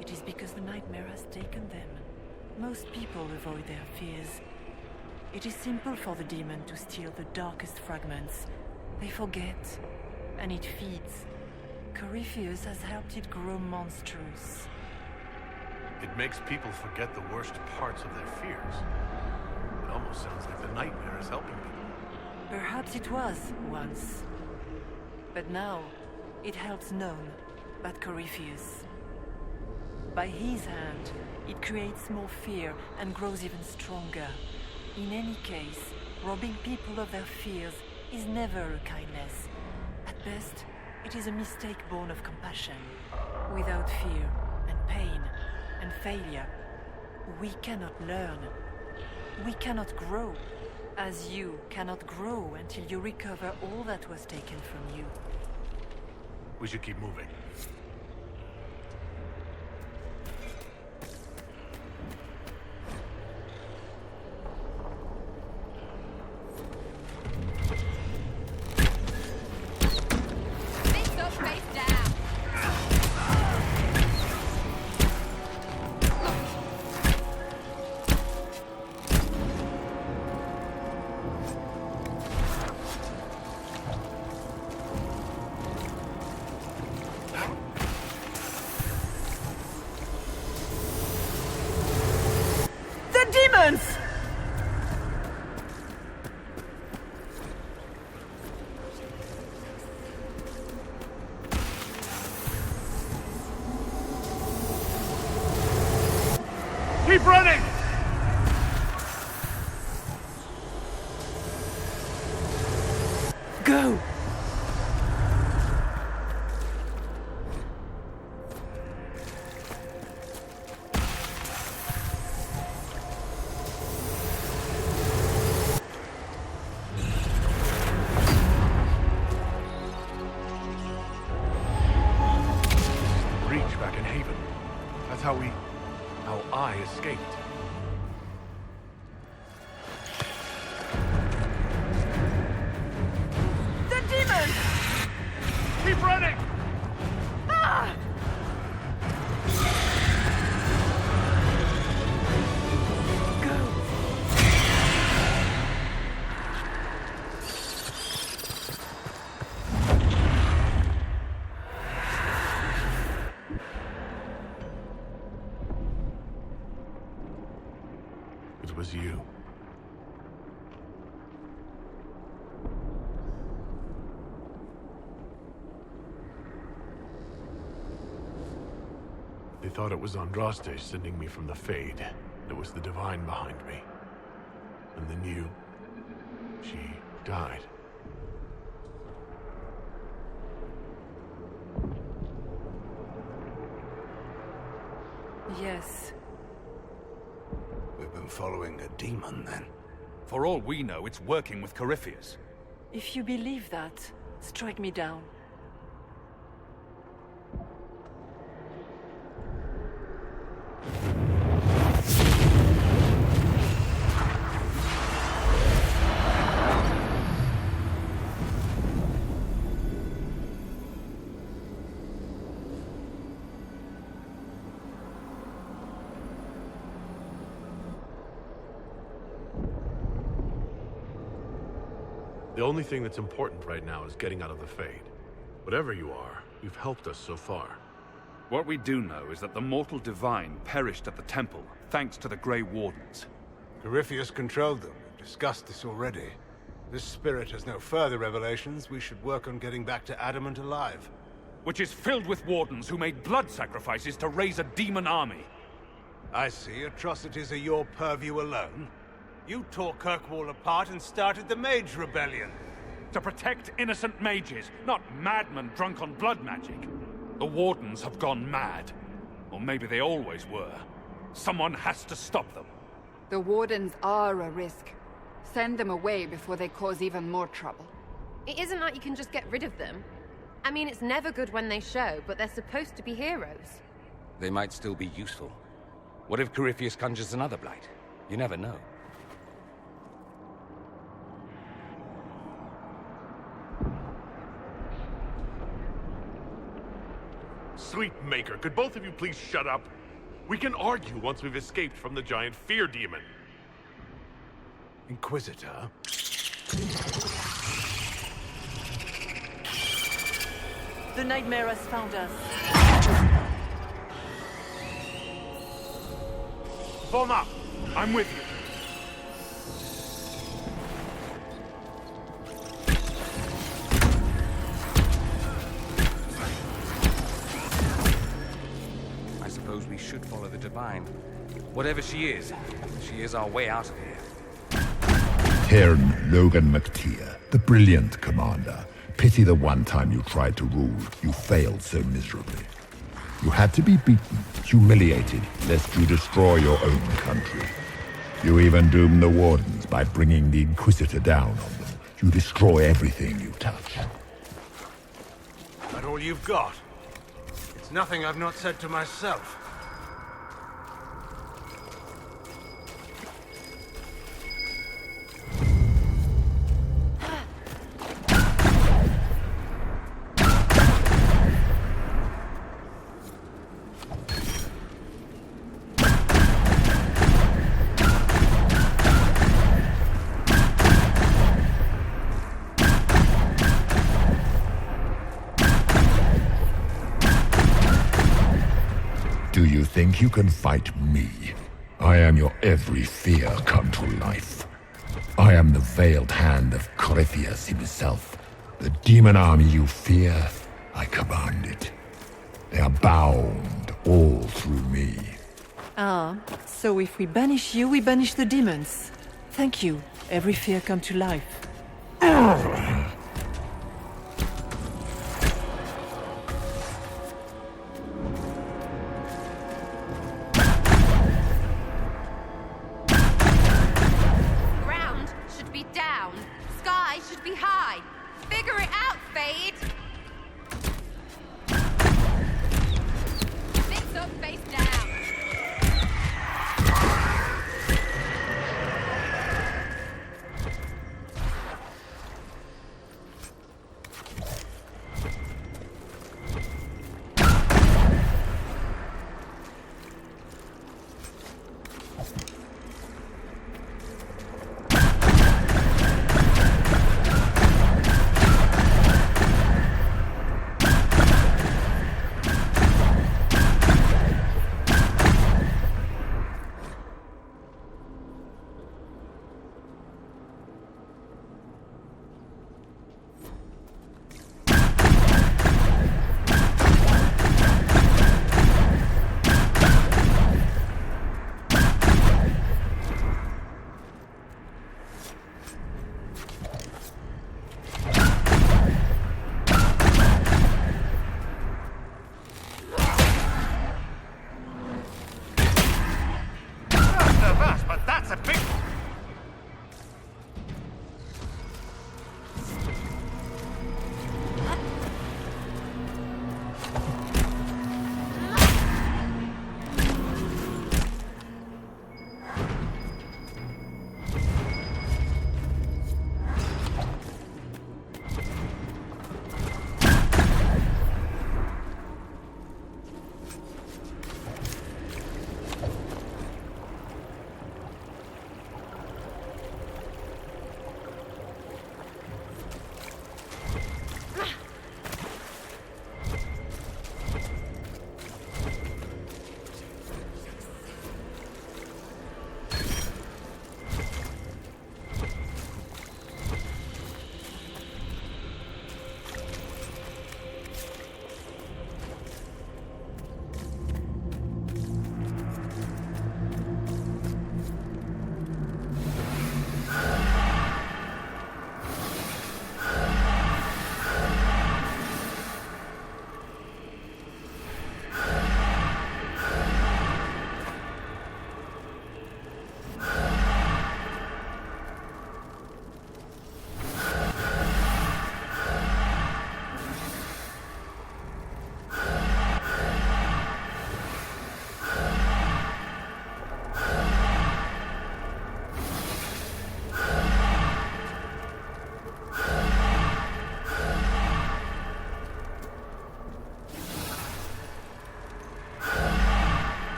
it is because the Nightmare has taken them. Most people avoid their fears. It is simple for the demon to steal the darkest fragments. They forget, and it feeds. Corypheus has helped it grow monstrous. It makes people forget the worst parts of their fears. It almost sounds like the Nightmare is helping people. Perhaps it was, once. But now, it helps none but Corypheus. By his hand, it creates more fear and grows even stronger. In any case, robbing people of their fears is never a kindness. At best, it is a mistake born of compassion. Without fear and pain and failure, we cannot learn. We cannot grow, as you cannot grow until you recover all that was taken from you. We should keep moving. Keep running! Go! Breach back in Haven. That's how I escaped. The demon! Keep running! Ah! It was you. They thought it was Andraste sending me from the Fade. It was the Divine behind me. And then you... she died. Yes. We've been following a demon, then. For all we know, it's working with Corypheus. If you believe that, strike me down. The only thing that's important right now is getting out of the Fade. Whatever you are, you've helped us so far. What we do know is that the mortal divine perished at the temple, thanks to the Grey Wardens. Corypheus controlled them. We've discussed this already. This spirit has no further revelations. We should work on getting back to Adamant alive. Which is filled with wardens who made blood sacrifices to raise a demon army. I see. Atrocities are your purview alone. You tore Kirkwall apart and started the Mage Rebellion. To protect innocent mages, not madmen drunk on blood magic. The Wardens have gone mad. Or maybe they always were. Someone has to stop them. The Wardens are a risk. Send them away before they cause even more trouble. It isn't like you can just get rid of them. I mean, it's never good when they show, but they're supposed to be heroes. They might still be useful. What if Corypheus conjures another blight? You never know. Sweet Maker, could both of you please shut up? We can argue once we've escaped from the giant fear demon. Inquisitor? The nightmare has found us. Form up! I'm with you. I suppose we should follow the Divine. Whatever she is our way out of here. Cairn Logan McTeer, the brilliant commander. Pity the one time you tried to rule, you failed so miserably. You had to be beaten, humiliated, lest you destroy your own country. You even doomed the Wardens by bringing the Inquisitor down on them. You destroy everything you touch. That all you've got? It's nothing I've not said to myself. Do you think you can fight me? I am your every fear come to life. I am the veiled hand of Corypheus himself. The demon army you fear, I command it. They are bound all through me. Ah, so if we banish you, we banish the demons. Thank you. Every fear come to life. Figure it out, Fade! Face up, face down. But that's a big one.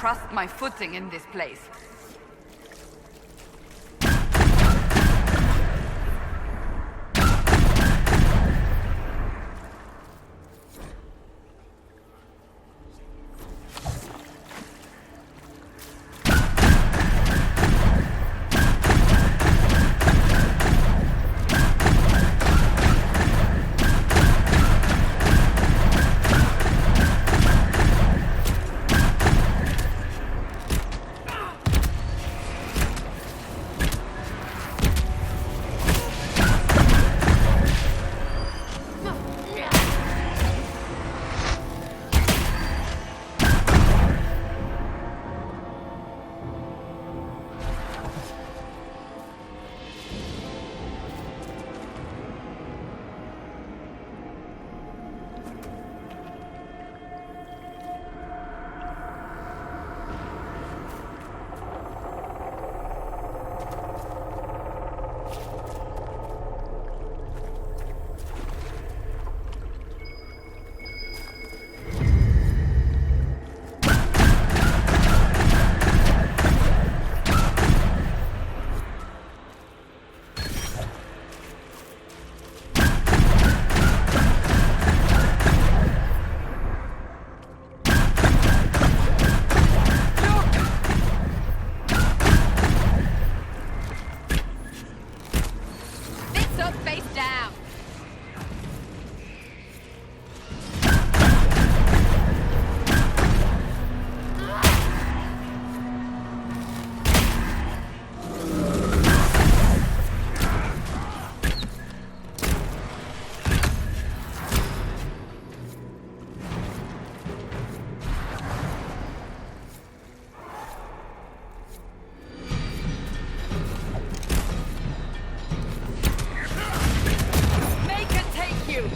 trust my footing in this place. you!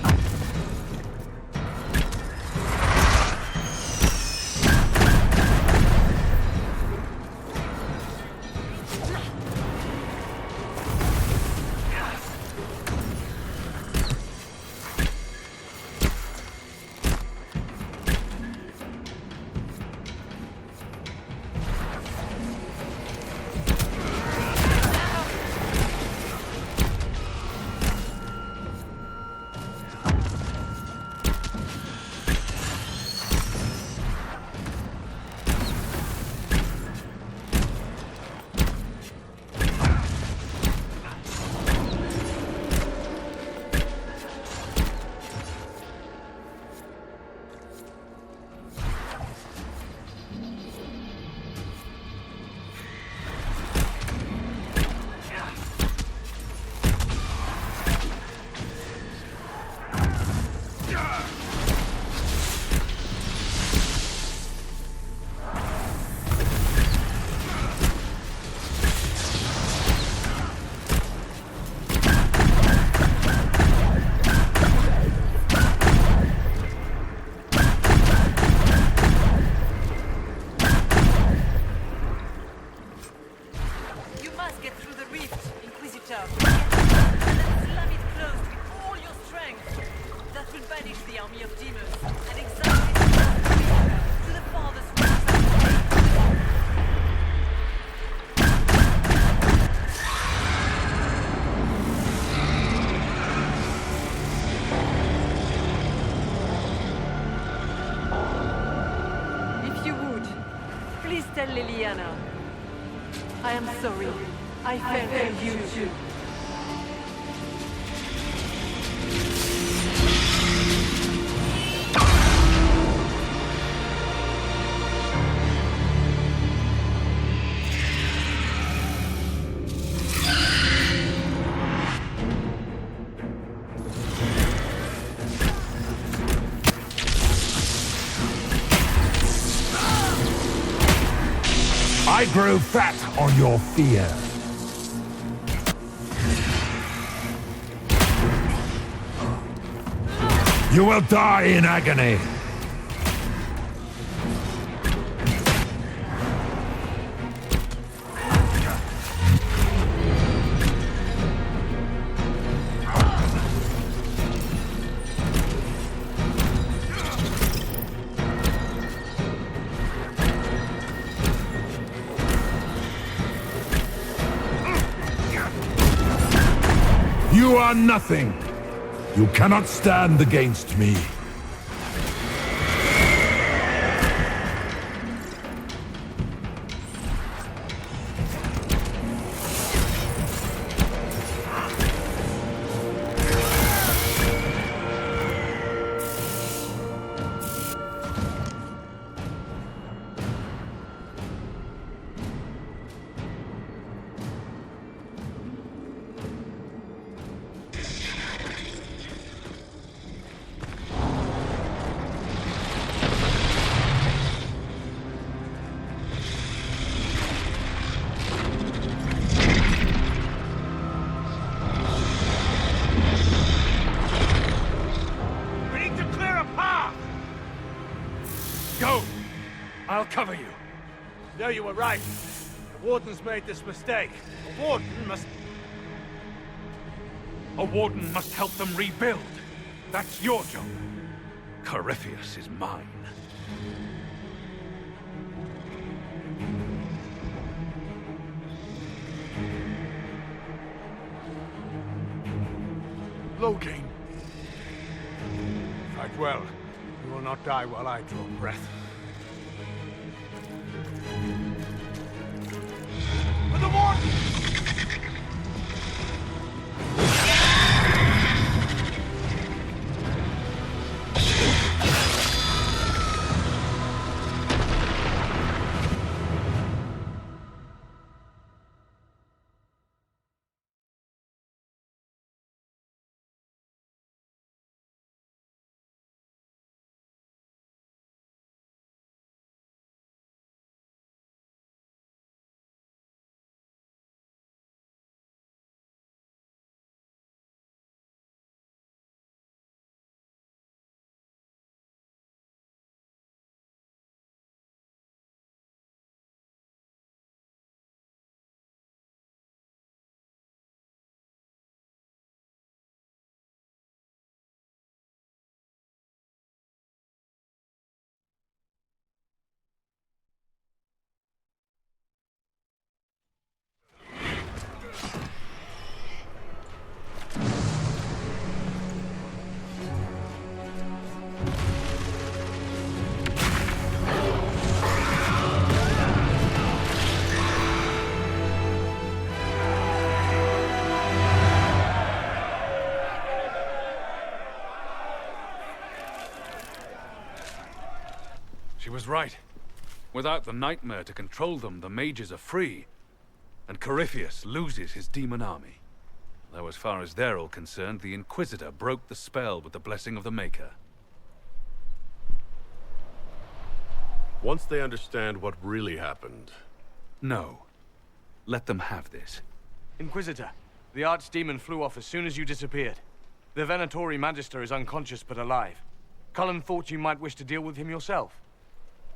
You must get through the rift, Inquisitor. And then slam it closed with all your strength. That will banish the army of demons and exile it to the farthest reaches of the fate. If you would, please tell Liliana. I am sorry. I failed you too. I grow fat on your fear. You will die in agony. You are nothing. You cannot stand against me. Go! I'll cover you. No, you were right. The Warden's made this mistake. A Warden must... A Warden must help them rebuild. That's your job. Corypheus is mine. Loghain. Fight well. You will not die while I draw breath. For the Warden! was right. Without the nightmare to control them, the mages are free. And Corypheus loses his demon army. Though as far as they're all concerned, the Inquisitor broke the spell with the blessing of the Maker. Once they understand what really happened... No. Let them have this. Inquisitor, the Archdemon flew off as soon as you disappeared. The Venatori Magister is unconscious but alive. Cullen thought you might wish to deal with him yourself.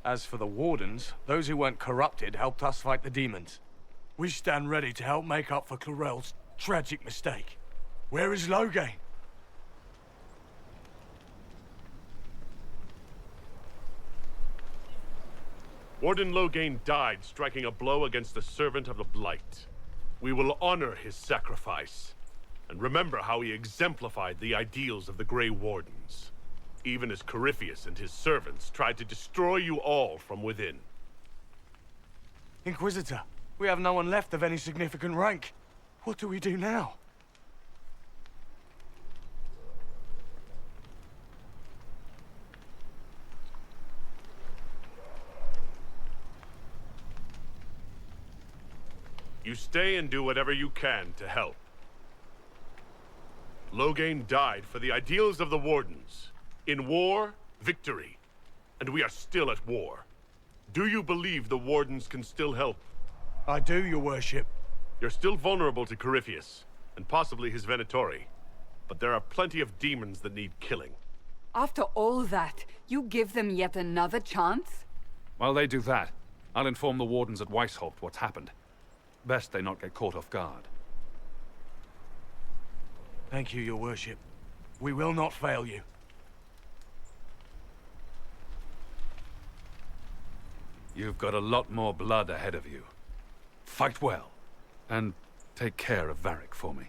As for the Wardens, those who weren't corrupted helped us fight the demons. We stand ready to help make up for Clarel's tragic mistake. Where is Loghain? Warden Loghain died striking a blow against the servant of the Blight. We will honor his sacrifice, and remember how he exemplified the ideals of the Grey Wardens, even as Corypheus and his servants tried to destroy you all from within. Inquisitor, we have no one left of any significant rank. What do we do now? You stay and do whatever you can to help. Loghain died for the ideals of the Wardens. In war, victory. And we are still at war. Do you believe the Wardens can still help? I do, your worship. You're still vulnerable to Corypheus, and possibly his Venatori. But there are plenty of demons that need killing. After all that, you give them yet another chance? While they do that, I'll inform the Wardens at Weishaupt what's happened. Best they not get caught off guard. Thank you, your worship. We will not fail you. You've got a lot more blood ahead of you. Fight well, and take care of Varric for me.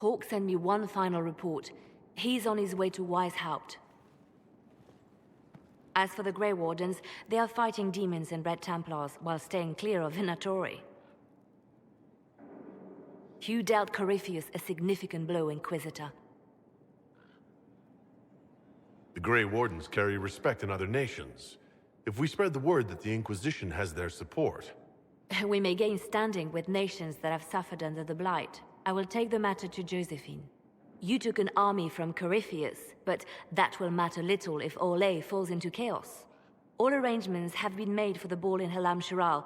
Hawk sent me one final report. He's on his way to Weishaupt. As for the Grey Wardens, they are fighting demons and Red Templars while staying clear of Venatori. You dealt Corypheus a significant blow, Inquisitor. The Grey Wardens carry respect in other nations. If we spread the word that the Inquisition has their support... We may gain standing with nations that have suffered under the Blight. I will take the matter to Josephine. You took an army from Corypheus, but that will matter little if Orlais falls into chaos. All arrangements have been made for the ball in Halam Shiral.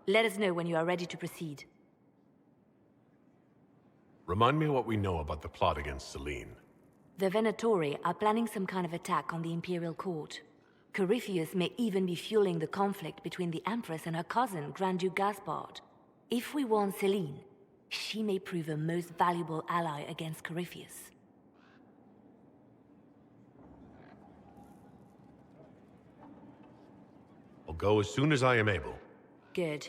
Let us know when you are ready to proceed. Remind me what we know about the plot against Selene. The Venatori are planning some kind of attack on the Imperial Court. Corypheus may even be fueling the conflict between the Empress and her cousin, Grand Duke Gaspard. If we warn Selene, she may prove a most valuable ally against Corypheus. I'll go as soon as I am able. Good.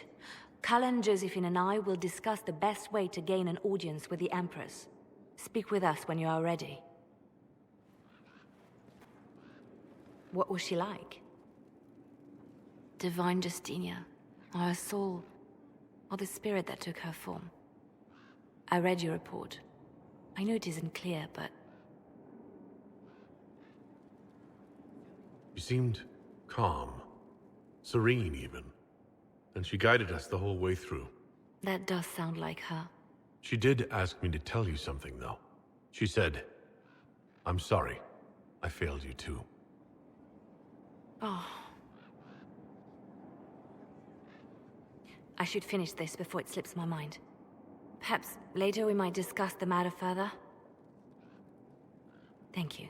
Cullen, Josephine, and I will discuss the best way to gain an audience with the Empress. Speak with us when you are ready. What was she like? Divine Justinia, or her soul, or the spirit that took her form. I read your report. I know it isn't clear, but... She seemed calm, serene even, and she guided us the whole way through. That does sound like her. She did ask me to tell you something, though. She said, "I'm sorry. I failed you too." Oh. I should finish this before it slips my mind. Perhaps later we might discuss the matter further. Thank you.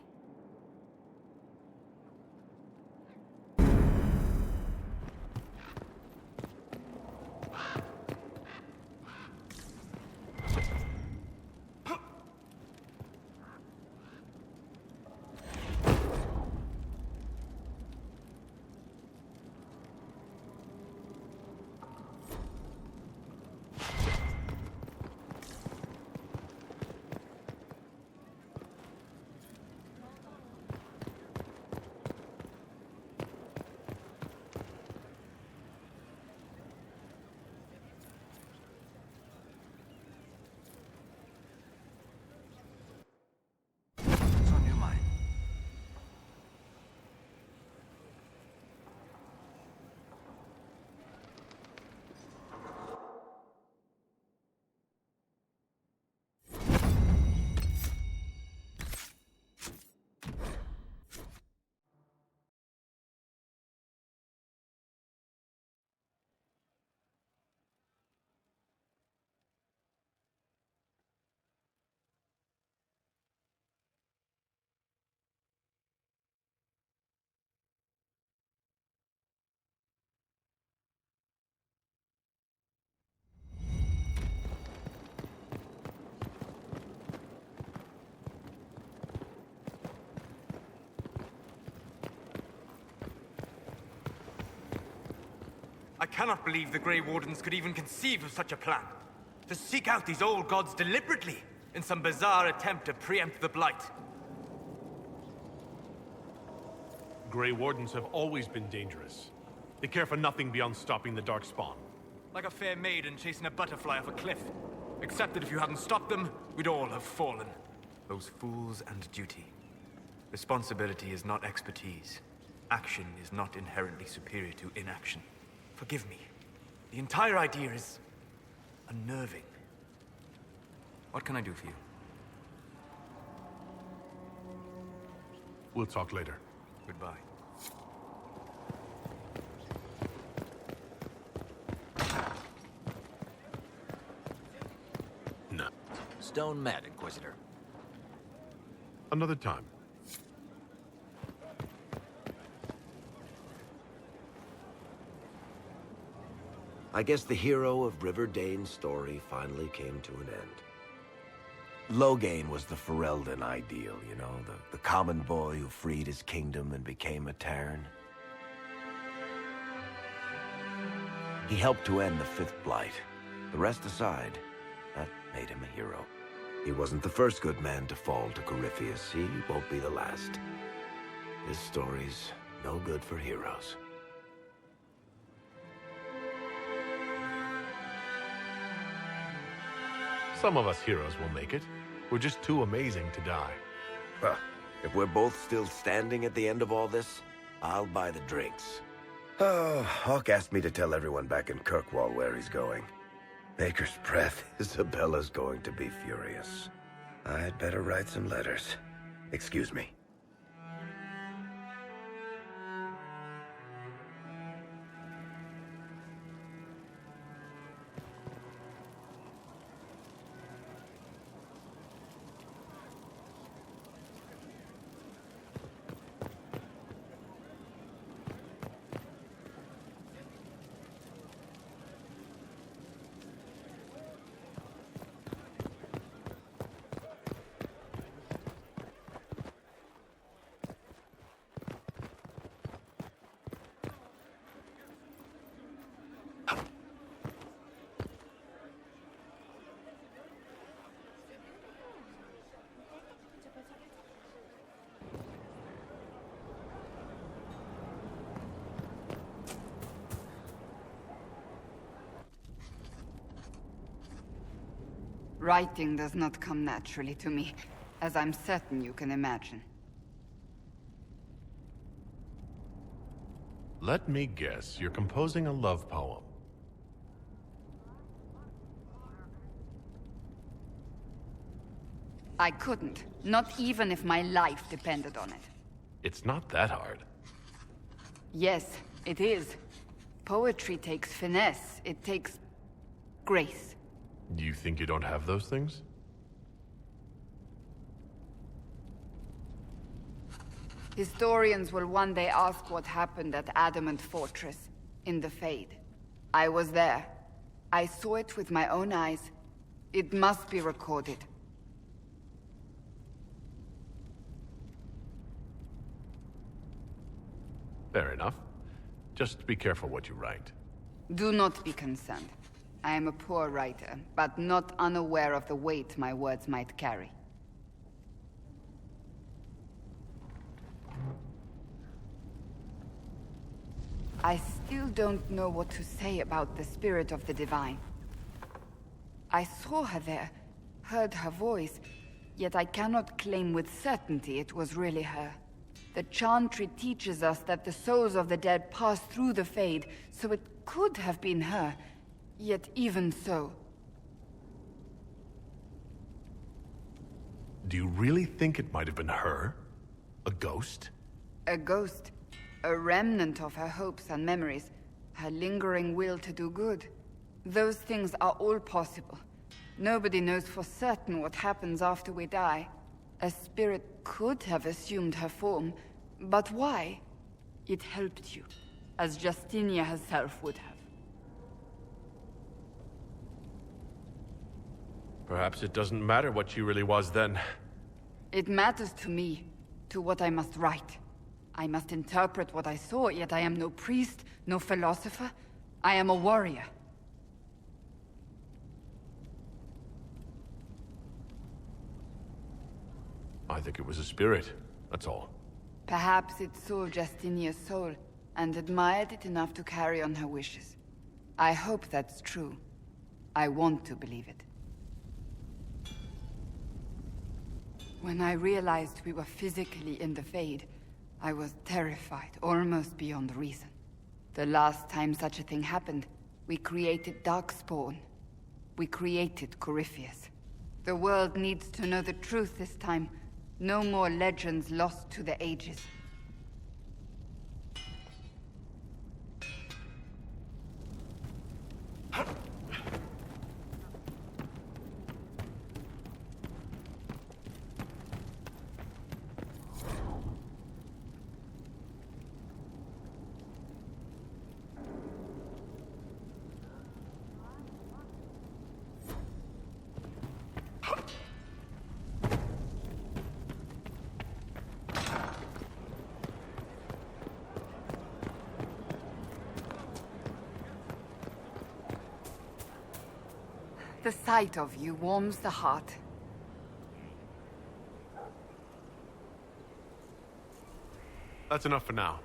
I cannot believe the Grey Wardens could even conceive of such a plan. To seek out these old gods deliberately, in some bizarre attempt to preempt the Blight. Grey Wardens have always been dangerous. They care for nothing beyond stopping the Darkspawn. Like a fair maiden chasing a butterfly off a cliff. Except that if you hadn't stopped them, we'd all have fallen. Those fools and duty. Responsibility is not expertise. Action is not inherently superior to inaction. Forgive me. The entire idea is unnerving. What can I do for you? We'll talk later. Goodbye. No. Stone mad, Inquisitor. Another time. I guess the hero of River Dane's story finally came to an end. Loghain was the Ferelden ideal, you know, the common boy who freed his kingdom and became a Terran. He helped to end the Fifth Blight. The rest aside, that made him a hero. He wasn't the first good man to fall to Corypheus. He won't be the last. This story's no good for heroes. Some of us heroes will make it. We're just too amazing to die. Well, if we're both still standing at the end of all this, I'll buy the drinks. Oh, Hawk asked me to tell everyone back in Kirkwall where he's going. Maker's breath, Isabella's going to be furious. I'd better write some letters. Excuse me. Writing does not come naturally to me, as I'm certain you can imagine. Let me guess, you're composing a love poem. I couldn't, not even if my life depended on it. It's not that hard. Yes, it is. Poetry takes finesse, it takes grace. Do you think you don't have those things? Historians will one day ask what happened at Adamant Fortress, in the Fade. I was there. I saw it with my own eyes. It must be recorded. Fair enough. Just be careful what you write. Do not be concerned. I am a poor writer, but not unaware of the weight my words might carry. I still don't know what to say about the spirit of the Divine. I saw her there, heard her voice, yet I cannot claim with certainty it was really her. The Chantry teaches us that the souls of the dead pass through the Fade, so it could have been her. Yet even so... Do you really think it might have been her? A ghost? A ghost. A remnant of her hopes and memories. Her lingering will to do good. Those things are all possible. Nobody knows for certain what happens after we die. A spirit could have assumed her form, but why? It helped you, as Justinia herself would have. Perhaps it doesn't matter what she really was then. It matters to me, to what I must write. I must interpret what I saw, yet I am no priest, no philosopher. I am a warrior. I think it was a spirit, that's all. Perhaps it saw Justinia's soul and admired it enough to carry on her wishes. I hope that's true. I want to believe it. When I realized we were physically in the Fade, I was terrified, almost beyond reason. The last time such a thing happened, we created Darkspawn. We created Corypheus. The world needs to know the truth this time. No more legends lost to the ages. The sight of you warms the heart. That's enough for now.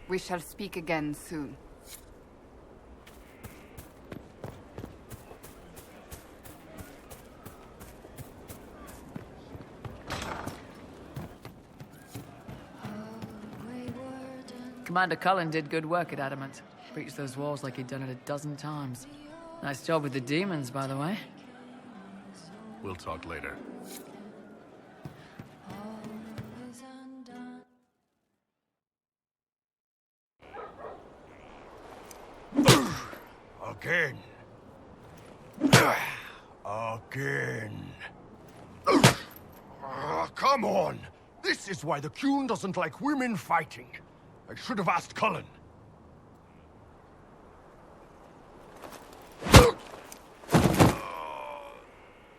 We shall speak again soon. Commander Cullen did good work at Adamant. Breached those walls like he'd done it a dozen times. Nice job with the demons, by the way. We'll talk later. Again. Again. Come on! This is why the Qun doesn't like women fighting. I should have asked Cullen.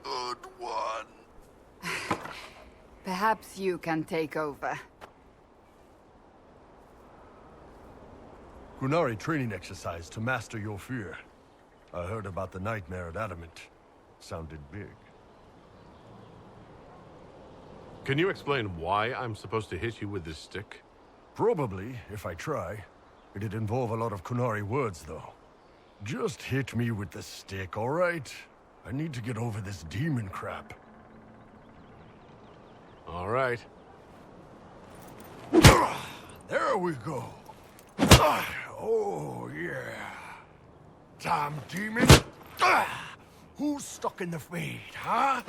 Good one. Perhaps you can take over. Qunari training exercise to master your fear. I heard about the nightmare at Adamant. Sounded big. Can you explain why I'm supposed to hit you with this stick? Probably, if I try. It'd involve a lot of Qunari words, though. Just hit me with the stick, all right? I need to get over this demon crap. All right. There we go. Oh, yeah. Damn demon. Who's stuck in the Fade, huh?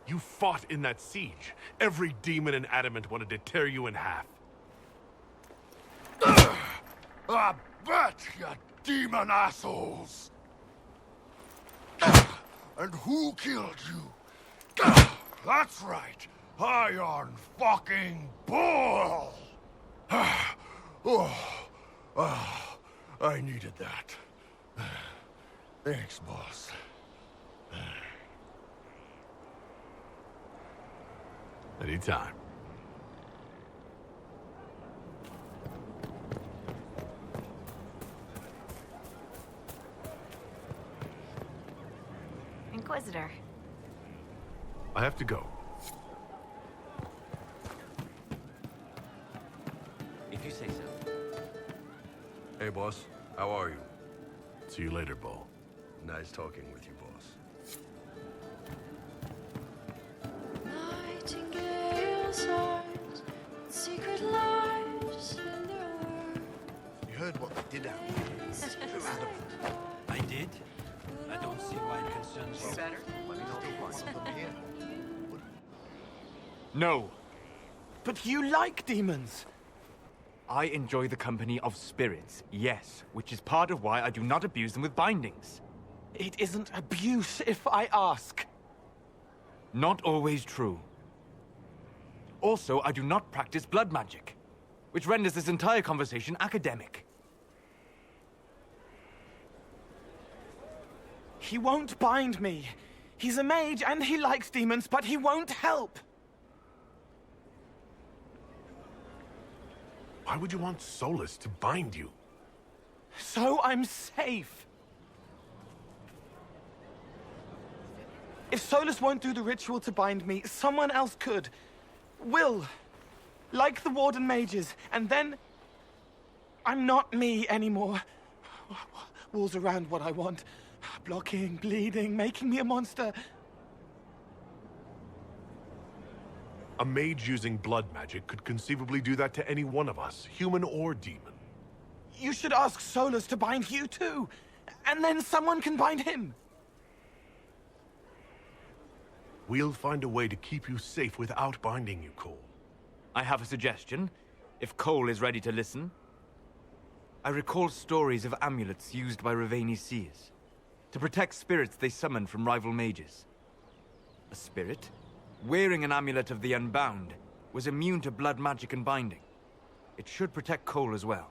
You fought in that siege. Every demon in Adamant wanted to tear you in half. I bet, you demon assholes! And who killed you? That's right, Iron fucking Bull! I needed that. Thanks, boss. Anytime. Inquisitor. I have to go. If you say so. Hey, boss. How are you? See you later, Bull. Nice talking with you, boss. Nightingale's eyes, secret lives in their work. You heard what they did out there? Through Adamant. I did. I don't see why it concerns you. Better. Let me know if one of them here. No. But you like demons! I enjoy the company of spirits, yes, which is part of why I do not abuse them with bindings. It isn't abuse if I ask. Not always true. Also, I do not practice blood magic, which renders this entire conversation academic. He won't bind me. He's a mage and he likes demons, but he won't help. Why would you want Solus to bind you? So I'm safe. If Solus won't do the ritual to bind me, someone else could. Will. Like the Warden mages. And then... I'm not me anymore. Walls around what I want. Blocking, bleeding, making me a monster. A mage using blood magic could conceivably do that to any one of us, human or demon. You should ask Solus to bind you too. And then someone can bind him. We'll find a way to keep you safe without binding you, Cole. I have a suggestion, if Cole is ready to listen. I recall stories of amulets used by Raveni seers to protect spirits they summoned from rival mages. A spirit, wearing an amulet of the Unbound, was immune to blood magic and binding. It should protect Cole as well.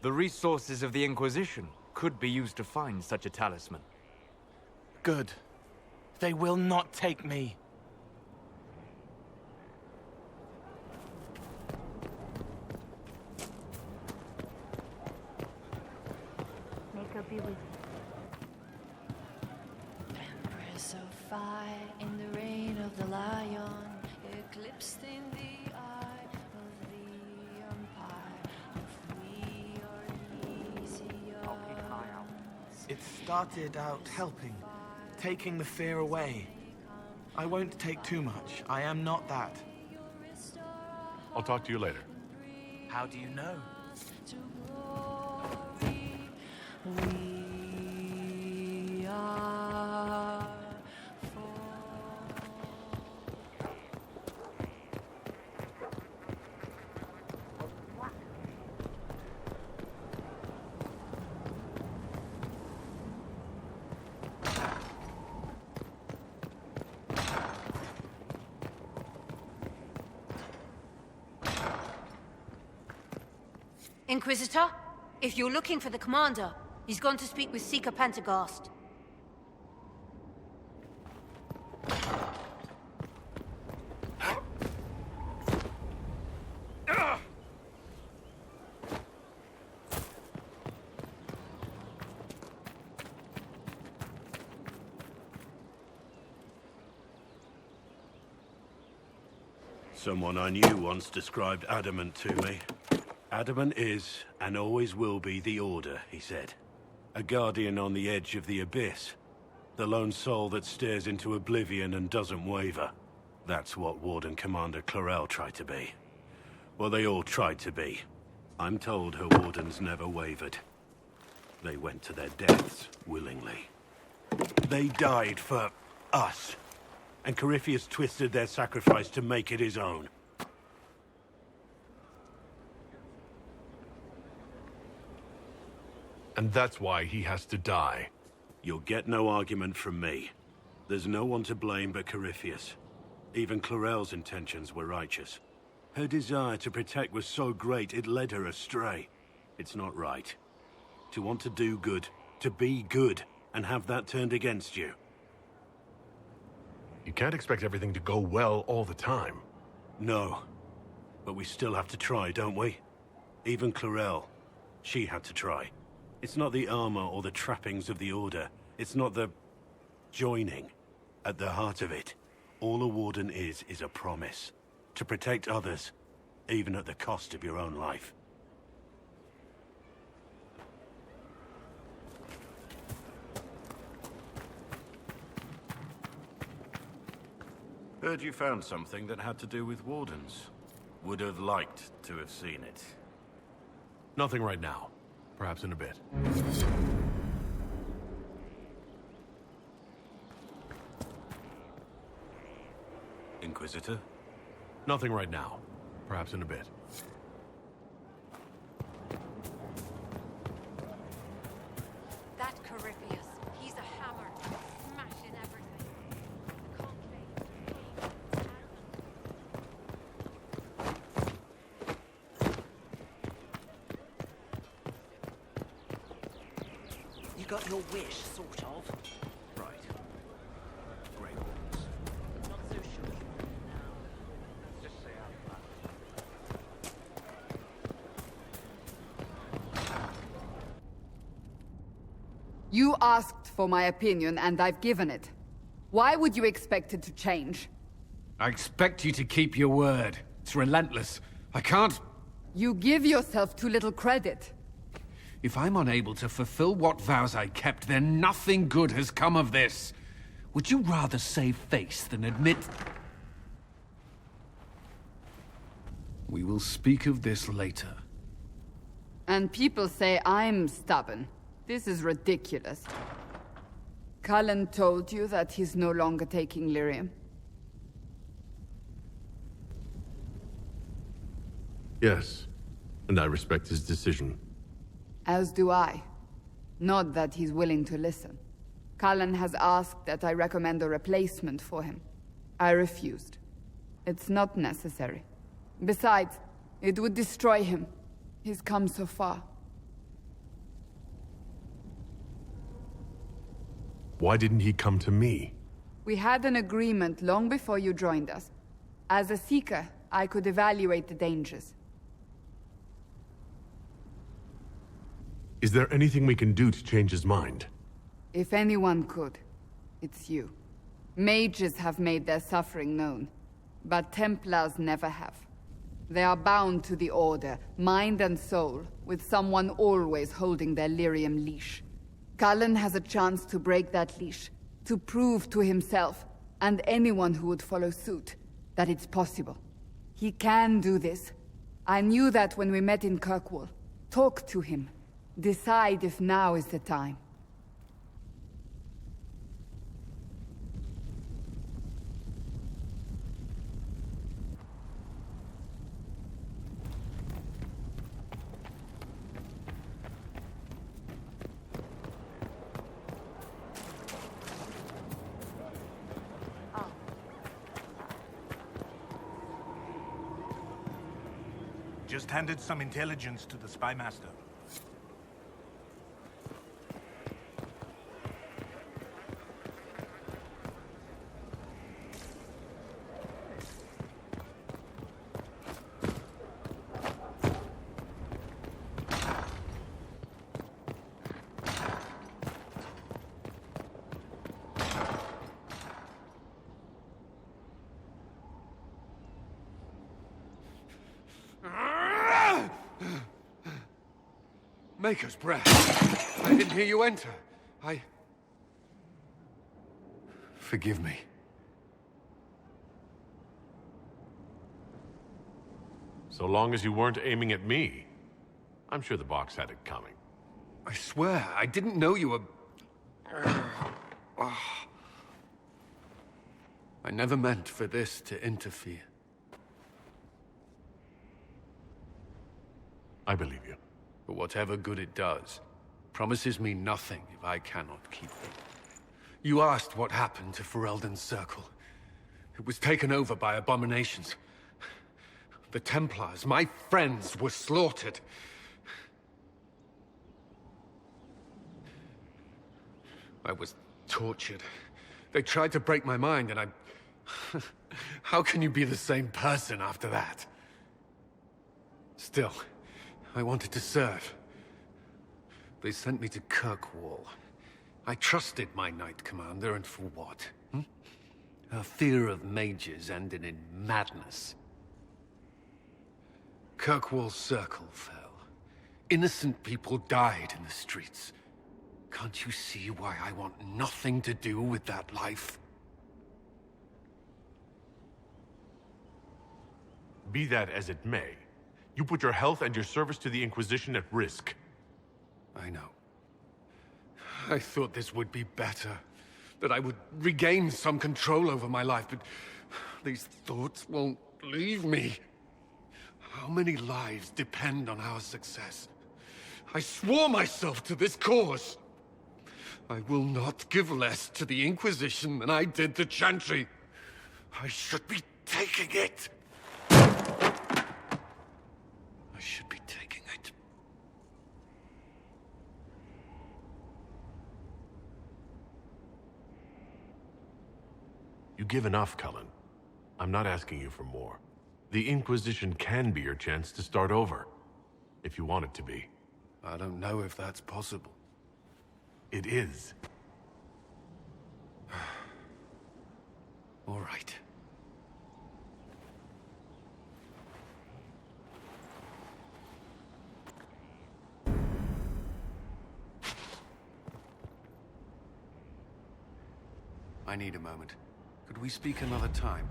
The resources of the Inquisition could be used to find such a talisman. Good. They will not take me. Makeup be with you. Empress of fire in the reign of the lion, eclipsed in the eye of the empire. If we are easier. It started out helping, taking the fear away. I won't take too much. I am not that. I'll talk to you later. How do you know? We are Inquisitor, if you're looking for the commander, he's gone to speak with Seeker Pentecost. Someone I knew once described Adamant to me. Adamant is, and always will be, the Order, he said. A guardian on the edge of the abyss. The lone soul that stares into oblivion and doesn't waver. That's what Warden Commander Clarel tried to be. Well, they all tried to be. I'm told her wardens never wavered. They went to their deaths willingly. They died for us. And Corypheus twisted their sacrifice to make it his own. And that's why he has to die. You'll get no argument from me. There's no one to blame but Corypheus. Even Clarel's intentions were righteous. Her desire to protect was so great it led her astray. It's not right. To want to do good, to be good, and have that turned against you. You can't expect everything to go well all the time. No. But we still have to try, don't we? Even Clarel. She had to try. It's not the armor or the trappings of the Order. It's not the... joining. At the heart of it, all a Warden is a promise. To protect others, even at the cost of your own life. Heard you found something that had to do with Wardens. Would have liked to have seen it. Nothing right now. Perhaps in a bit. Inquisitor? Nothing right now. Perhaps in a bit. That Corypheus, he's a hammer, smashing everything. You got your wish, sort of. Right. Great ones. Not so sure now. Let's just say out loud. You asked for my opinion, and I've given it. Why would you expect it to change? I expect you to keep your word. It's relentless. I can't... You give yourself too little credit. If I'm unable to fulfill what vows I kept, then nothing good has come of this. Would you rather save face than admit... We will speak of this later. And people say I'm stubborn. This is ridiculous. Cullen told you that he's no longer taking lyrium? Yes, and I respect his decision. As do I. Not that he's willing to listen. Cullen has asked that I recommend a replacement for him. I refused. It's not necessary. Besides, it would destroy him. He's come so far. Why didn't he come to me? We had an agreement long before you joined us. As a Seeker, I could evaluate the dangers. Is there anything we can do to change his mind? If anyone could, it's you. Mages have made their suffering known, but Templars never have. They are bound to the Order, mind and soul, with someone always holding their lyrium leash. Cullen has a chance to break that leash, to prove to himself, and anyone who would follow suit, that it's possible. He can do this. I knew that when we met in Kirkwall. Talk to him. Decide if now is the time. Just handed some intelligence to the spy master. Maker's breath. I didn't hear you enter. Forgive me. So long as you weren't aiming at me, I'm sure the box had it coming. I swear, I didn't know you were... I never meant for this to interfere. I believe you. But whatever good it does, promises me nothing if I cannot keep it. You asked what happened to Ferelden's Circle. It was taken over by abominations. The Templars, my friends, were slaughtered. I was tortured. They tried to break my mind, and I... How can you be the same person after that? Still, I wanted to serve. They sent me to Kirkwall. I trusted my Knight Commander, and for what? Her fear of mages ended in madness. Kirkwall's Circle fell. Innocent people died in the streets. Can't you see why I want nothing to do with that life? Be that as it may, you put your health and your service to the Inquisition at risk. I know. I thought this would be better. That I would regain some control over my life, but these thoughts won't leave me. How many lives depend on our success? I swore myself to this cause. I will not give less to the Inquisition than I did to Chantry. I should be taking it. I should be taking it. You give enough, Cullen. I'm not asking you for more. The Inquisition can be your chance to start over. If you want it to be. I don't know if that's possible. It is. All right. I need a moment. Could we speak another time?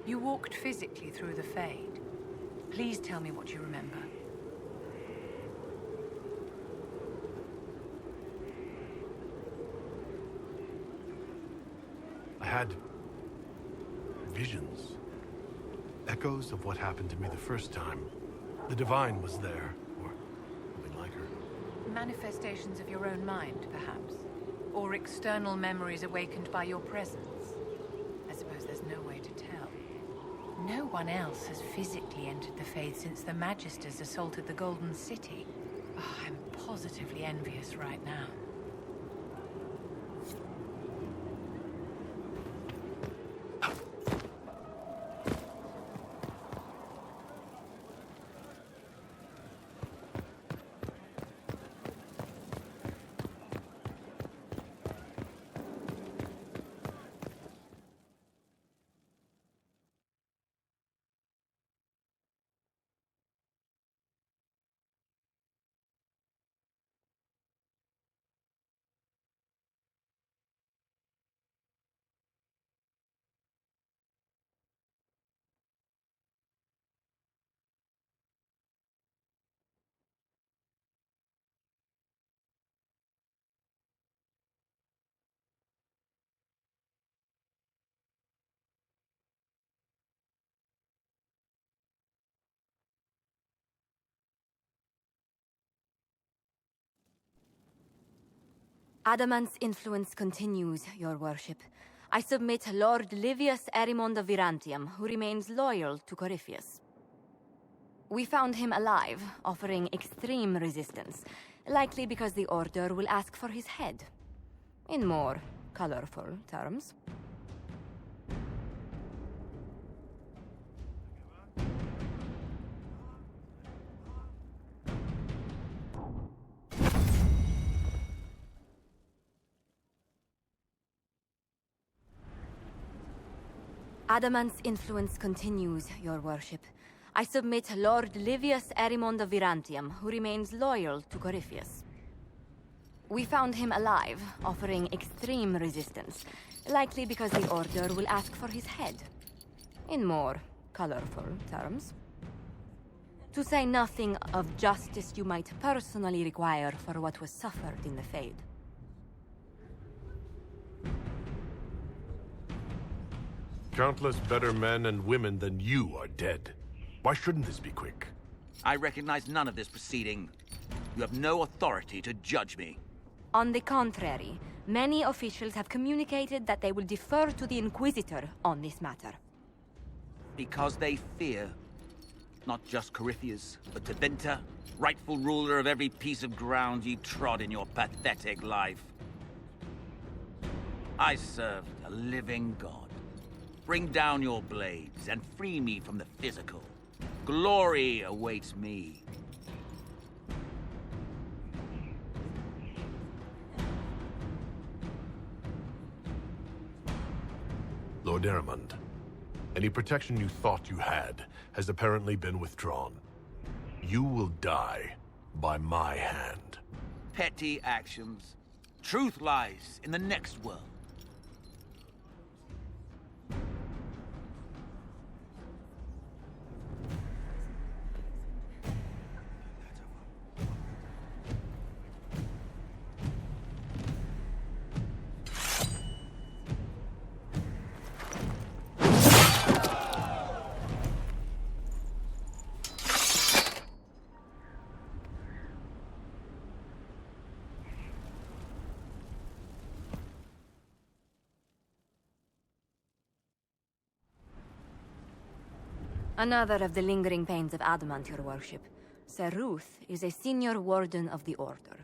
You walked physically through the Fade. Please tell me what you remember. I had visions. Echoes of what happened to me the first time. The Divine was there, or something like her. Manifestations of your own mind, perhaps? Or external memories awakened by your presence? I suppose there's no way to tell. No one else has physically entered the Fade since the Magisters assaulted the Golden City. Oh, I'm positively envious right now. Adamant's influence continues, your worship. I submit Lord Livius Erimond of Virantium, who remains loyal to Corypheus. We found him alive, offering extreme resistance, likely because the Order will ask for his head. In more colorful terms. Adamant's influence continues, your worship. I submit Lord Livius Erimond of Virantium, who remains loyal to Corypheus. We found him alive, offering extreme resistance, likely because the Order will ask for his head. In more colorful terms. To say nothing of justice you might personally require for what was suffered in the Fade. Countless better men and women than you are dead. Why shouldn't this be quick? I recognize none of this proceeding. You have no authority to judge me. On the contrary, many officials have communicated that they will defer to the Inquisitor on this matter. Because they fear. Not just Corypheus, but Tevinter, rightful ruler of every piece of ground ye trod in your pathetic life. I serve a living god. Bring down your blades and free me from the physical. Glory awaits me. Lord Erimond, any protection you thought you had has apparently been withdrawn. You will die by my hand. Petty actions. Truth lies in the next world. Another of the lingering pains of adamant, your worship. Sir Ruth is a senior warden of the Order.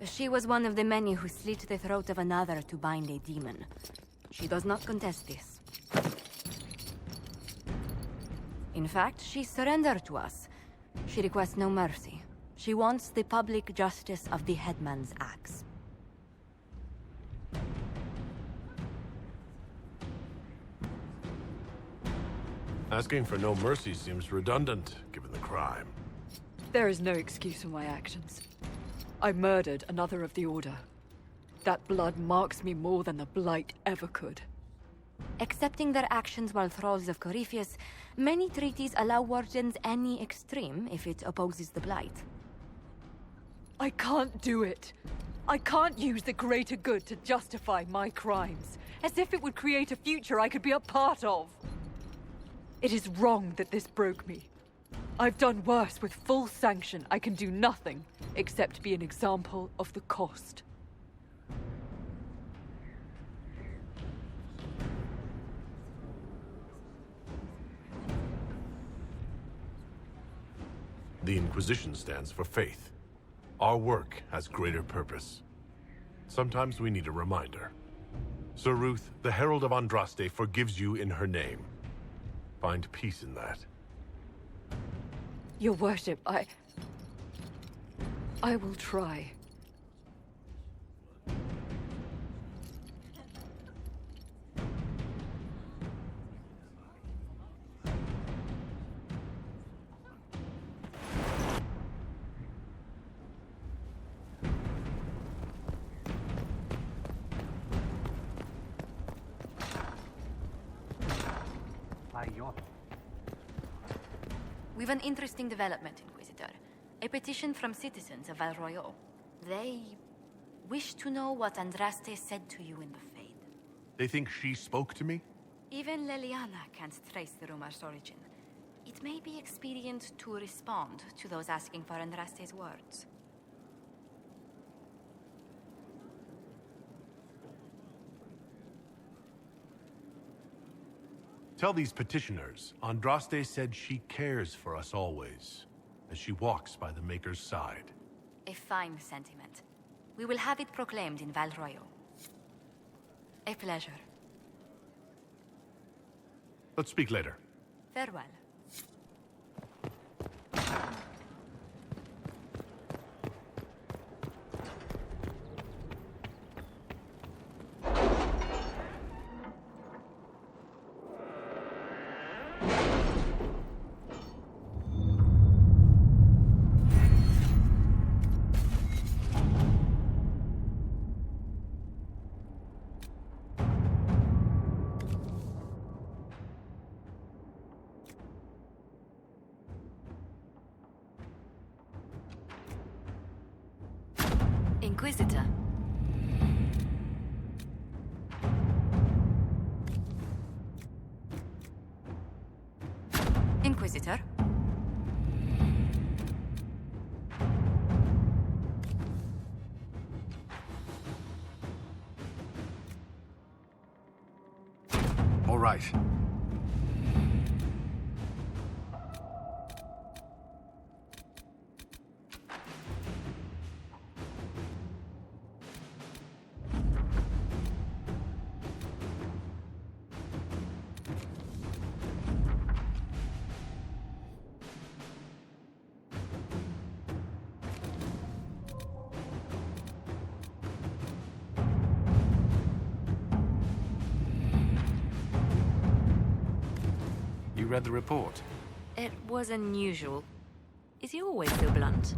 She was one of the many who slit the throat of another to bind a demon. She does not contest this. In fact, she surrendered to us. She requests no mercy. She wants the public justice of the headman's axe. Asking for no mercy seems redundant, given the crime. There is no excuse for my actions. I murdered another of the Order. That blood marks me more than the Blight ever could. Accepting their actions while thralls of Corypheus, many treaties allow wardens any extreme if it opposes the Blight. I can't do it. I can't use the greater good to justify my crimes, as if it would create a future I could be a part of. It is wrong that this broke me. I've done worse. With full sanction, I can do nothing except be an example of the cost. The Inquisition stands for faith. Our work has greater purpose. Sometimes we need a reminder. Sir Ruth, the Herald of Andraste, forgives you in her name. Find peace in that. Your worship, I will try. We've an interesting development, Inquisitor. A petition from citizens of Val Royeaux. They wish to know what Andraste said to you in the Fade. They think she spoke to me? Even Leliana can't trace the rumor's origin. It may be expedient to respond to those asking for Andraste's words. Tell these petitioners, Andraste said she cares for us always, as she walks by the Maker's side. A fine sentiment. We will have it proclaimed in Val Royeaux. A pleasure. Let's speak later. Farewell. Inquisitor. Inquisitor. All right. You read the report? It was unusual. Is he always so blunt?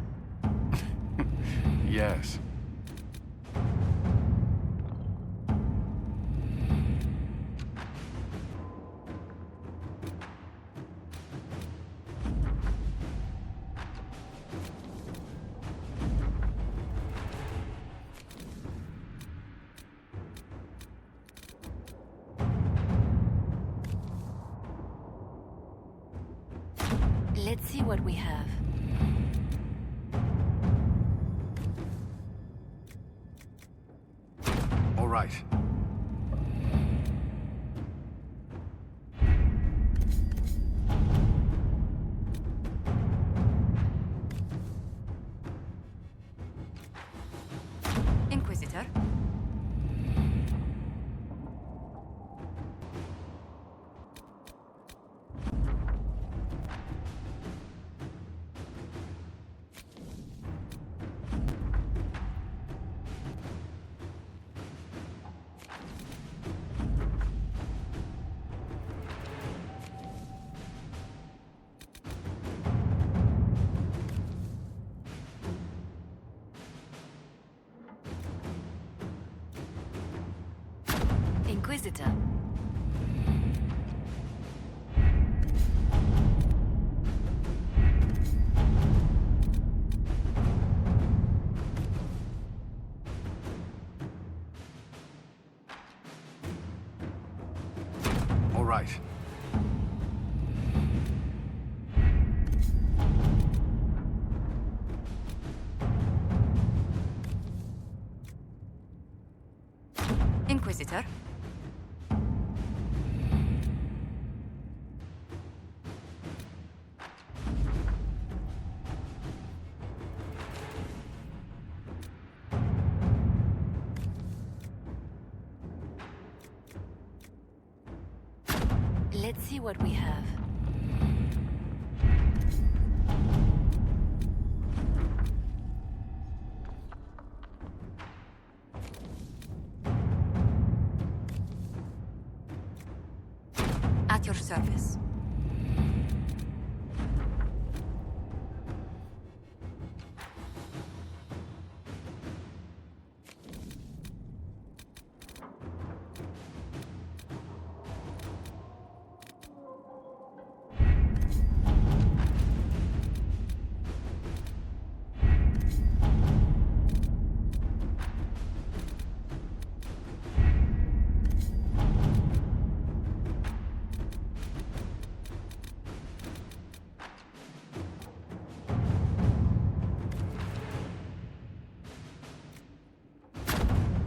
Yes. Let's see what we have. All right. Inquisitor. All right. Inquisitor. Let's see what we have. At your service.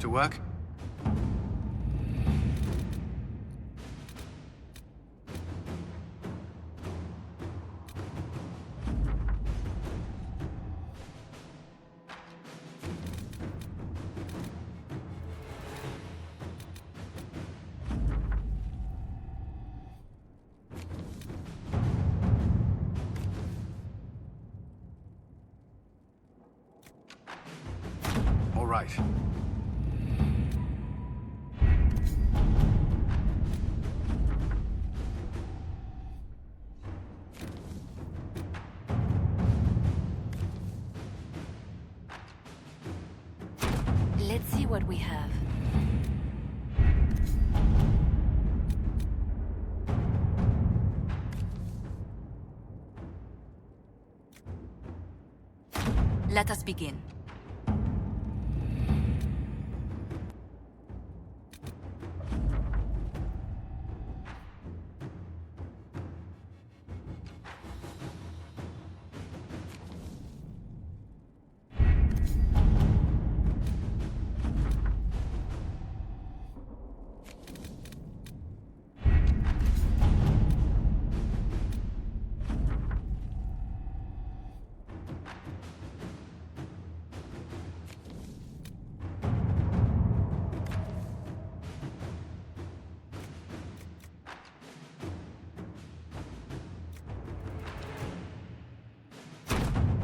To work? All right. Let's see what we have. Let us begin.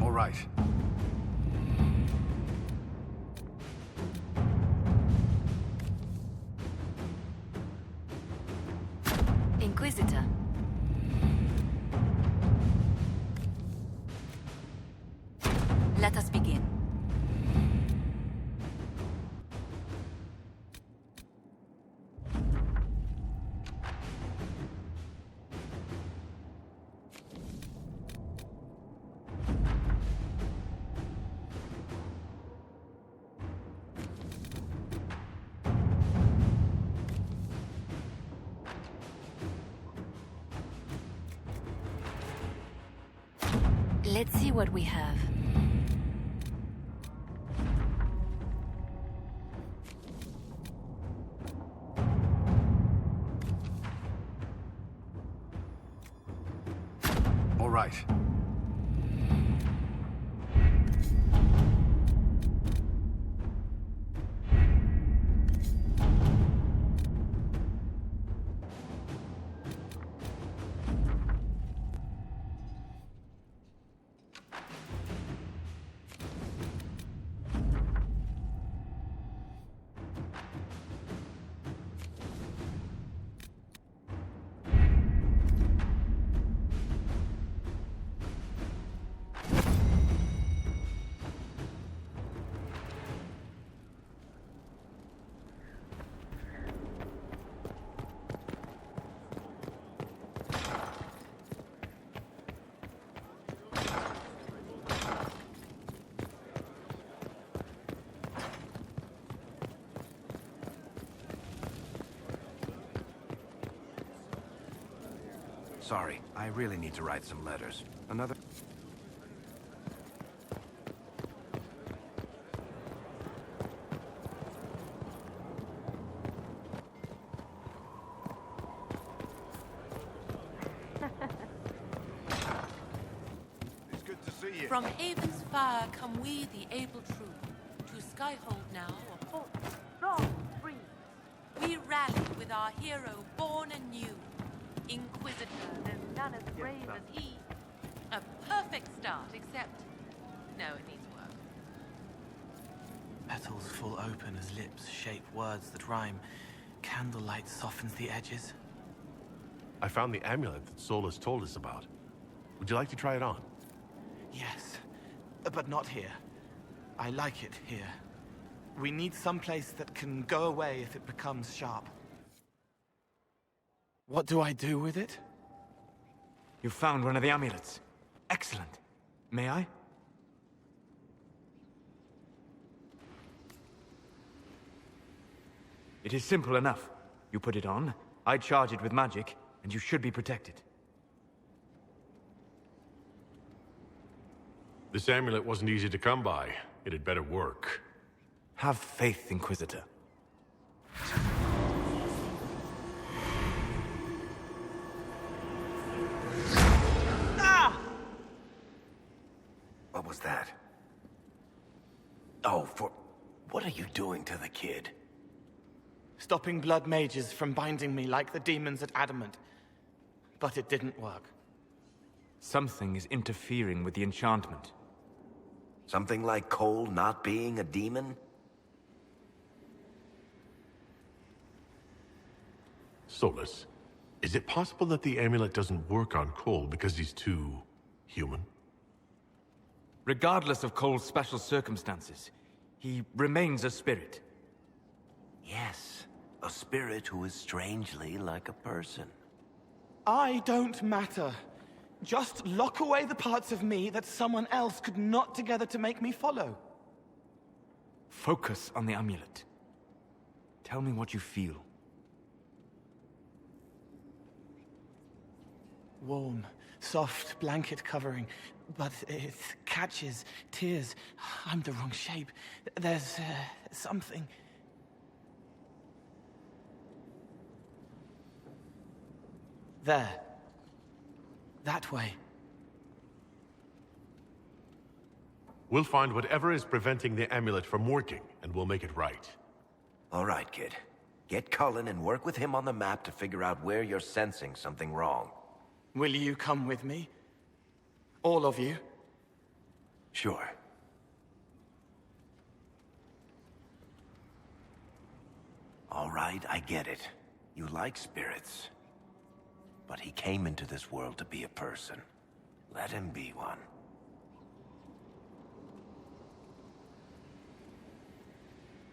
All right. Inquisitor. Let us begin. Let's see what we have. All right. Sorry, I really need to write some letters. Another... It's good to see you. From Haven's fire come we, the able true, to Skyhold now, a fort strong, free. We rally with our hero born anew, Inquisitor, there's none as brave as he. A perfect start, except... no, it needs work. Petals fall open as lips shape words that rhyme. Candlelight softens the edges. I found the amulet that Solus told us about. Would you like to try it on? Yes, but not here. I like it here. We need someplace that can go away if it becomes sharp. What do I do with it? You found one of the amulets. Excellent. May I? It is simple enough. You put it on, I charge it with magic, and you should be protected. This amulet wasn't easy to come by. It had better work. Have faith, Inquisitor. Ah! What was that? Oh, what are you doing to the kid? Stopping blood mages from binding me like the demons at Adamant. But it didn't work. Something is interfering with the enchantment. Something like Cole not being a demon? Solus, is it possible that the amulet doesn't work on Cole because he's too... human? Regardless of Cole's special circumstances, he remains a spirit. Yes, a spirit who is strangely like a person. I don't matter. Just lock away the parts of me that someone else could knot together to make me follow. Focus on the amulet. Tell me what you feel. Warm, soft blanket covering, but it catches tears. I'm the wrong shape. There's something. There. That way. We'll find whatever is preventing the amulet from working, and we'll make it right. All right, kid. Get Cullen and work with him on the map to figure out where you're sensing something wrong. Will you come with me? All of you? Sure. All right, I get it. You like spirits. But he came into this world to be a person. Let him be one.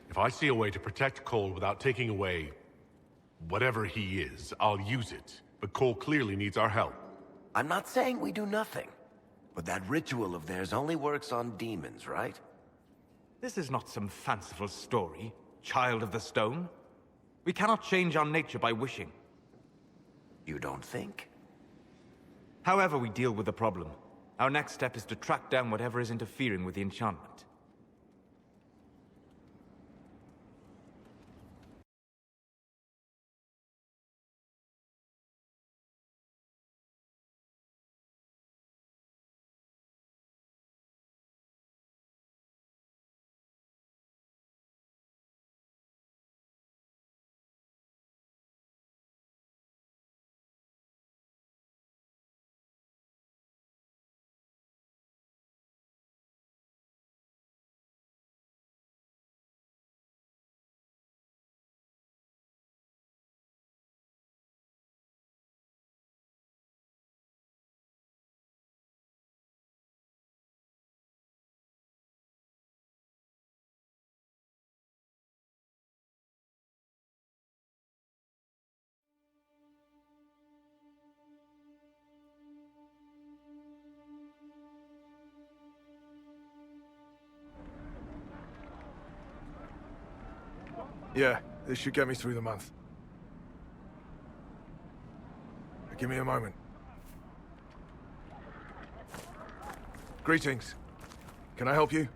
If I see a way to protect Cole without taking away... whatever he is, I'll use it. But Cole clearly needs our help. I'm not saying we do nothing. But that ritual of theirs only works on demons, right? This is not some fanciful story, child of the stone. We cannot change our nature by wishing. You don't think? However we deal with the problem, our next step is to track down whatever is interfering with the enchantment. Yeah, this should get me through the month. Give me a moment. Greetings. Can I help you?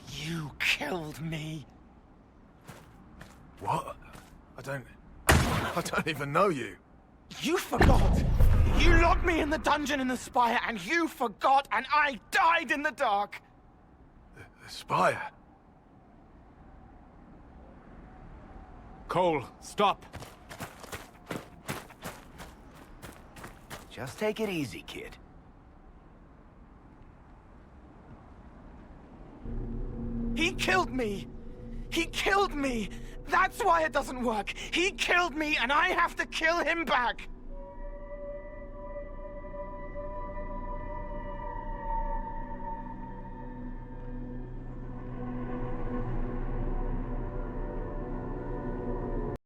You killed me. What? I don't even know you. You forgot. You locked me in the dungeon in the spire, and you forgot, and I died in the dark. The spire? Cole, stop. Just take it easy, kid. He killed me. He killed me. That's why it doesn't work. He killed me, and I have to kill him back.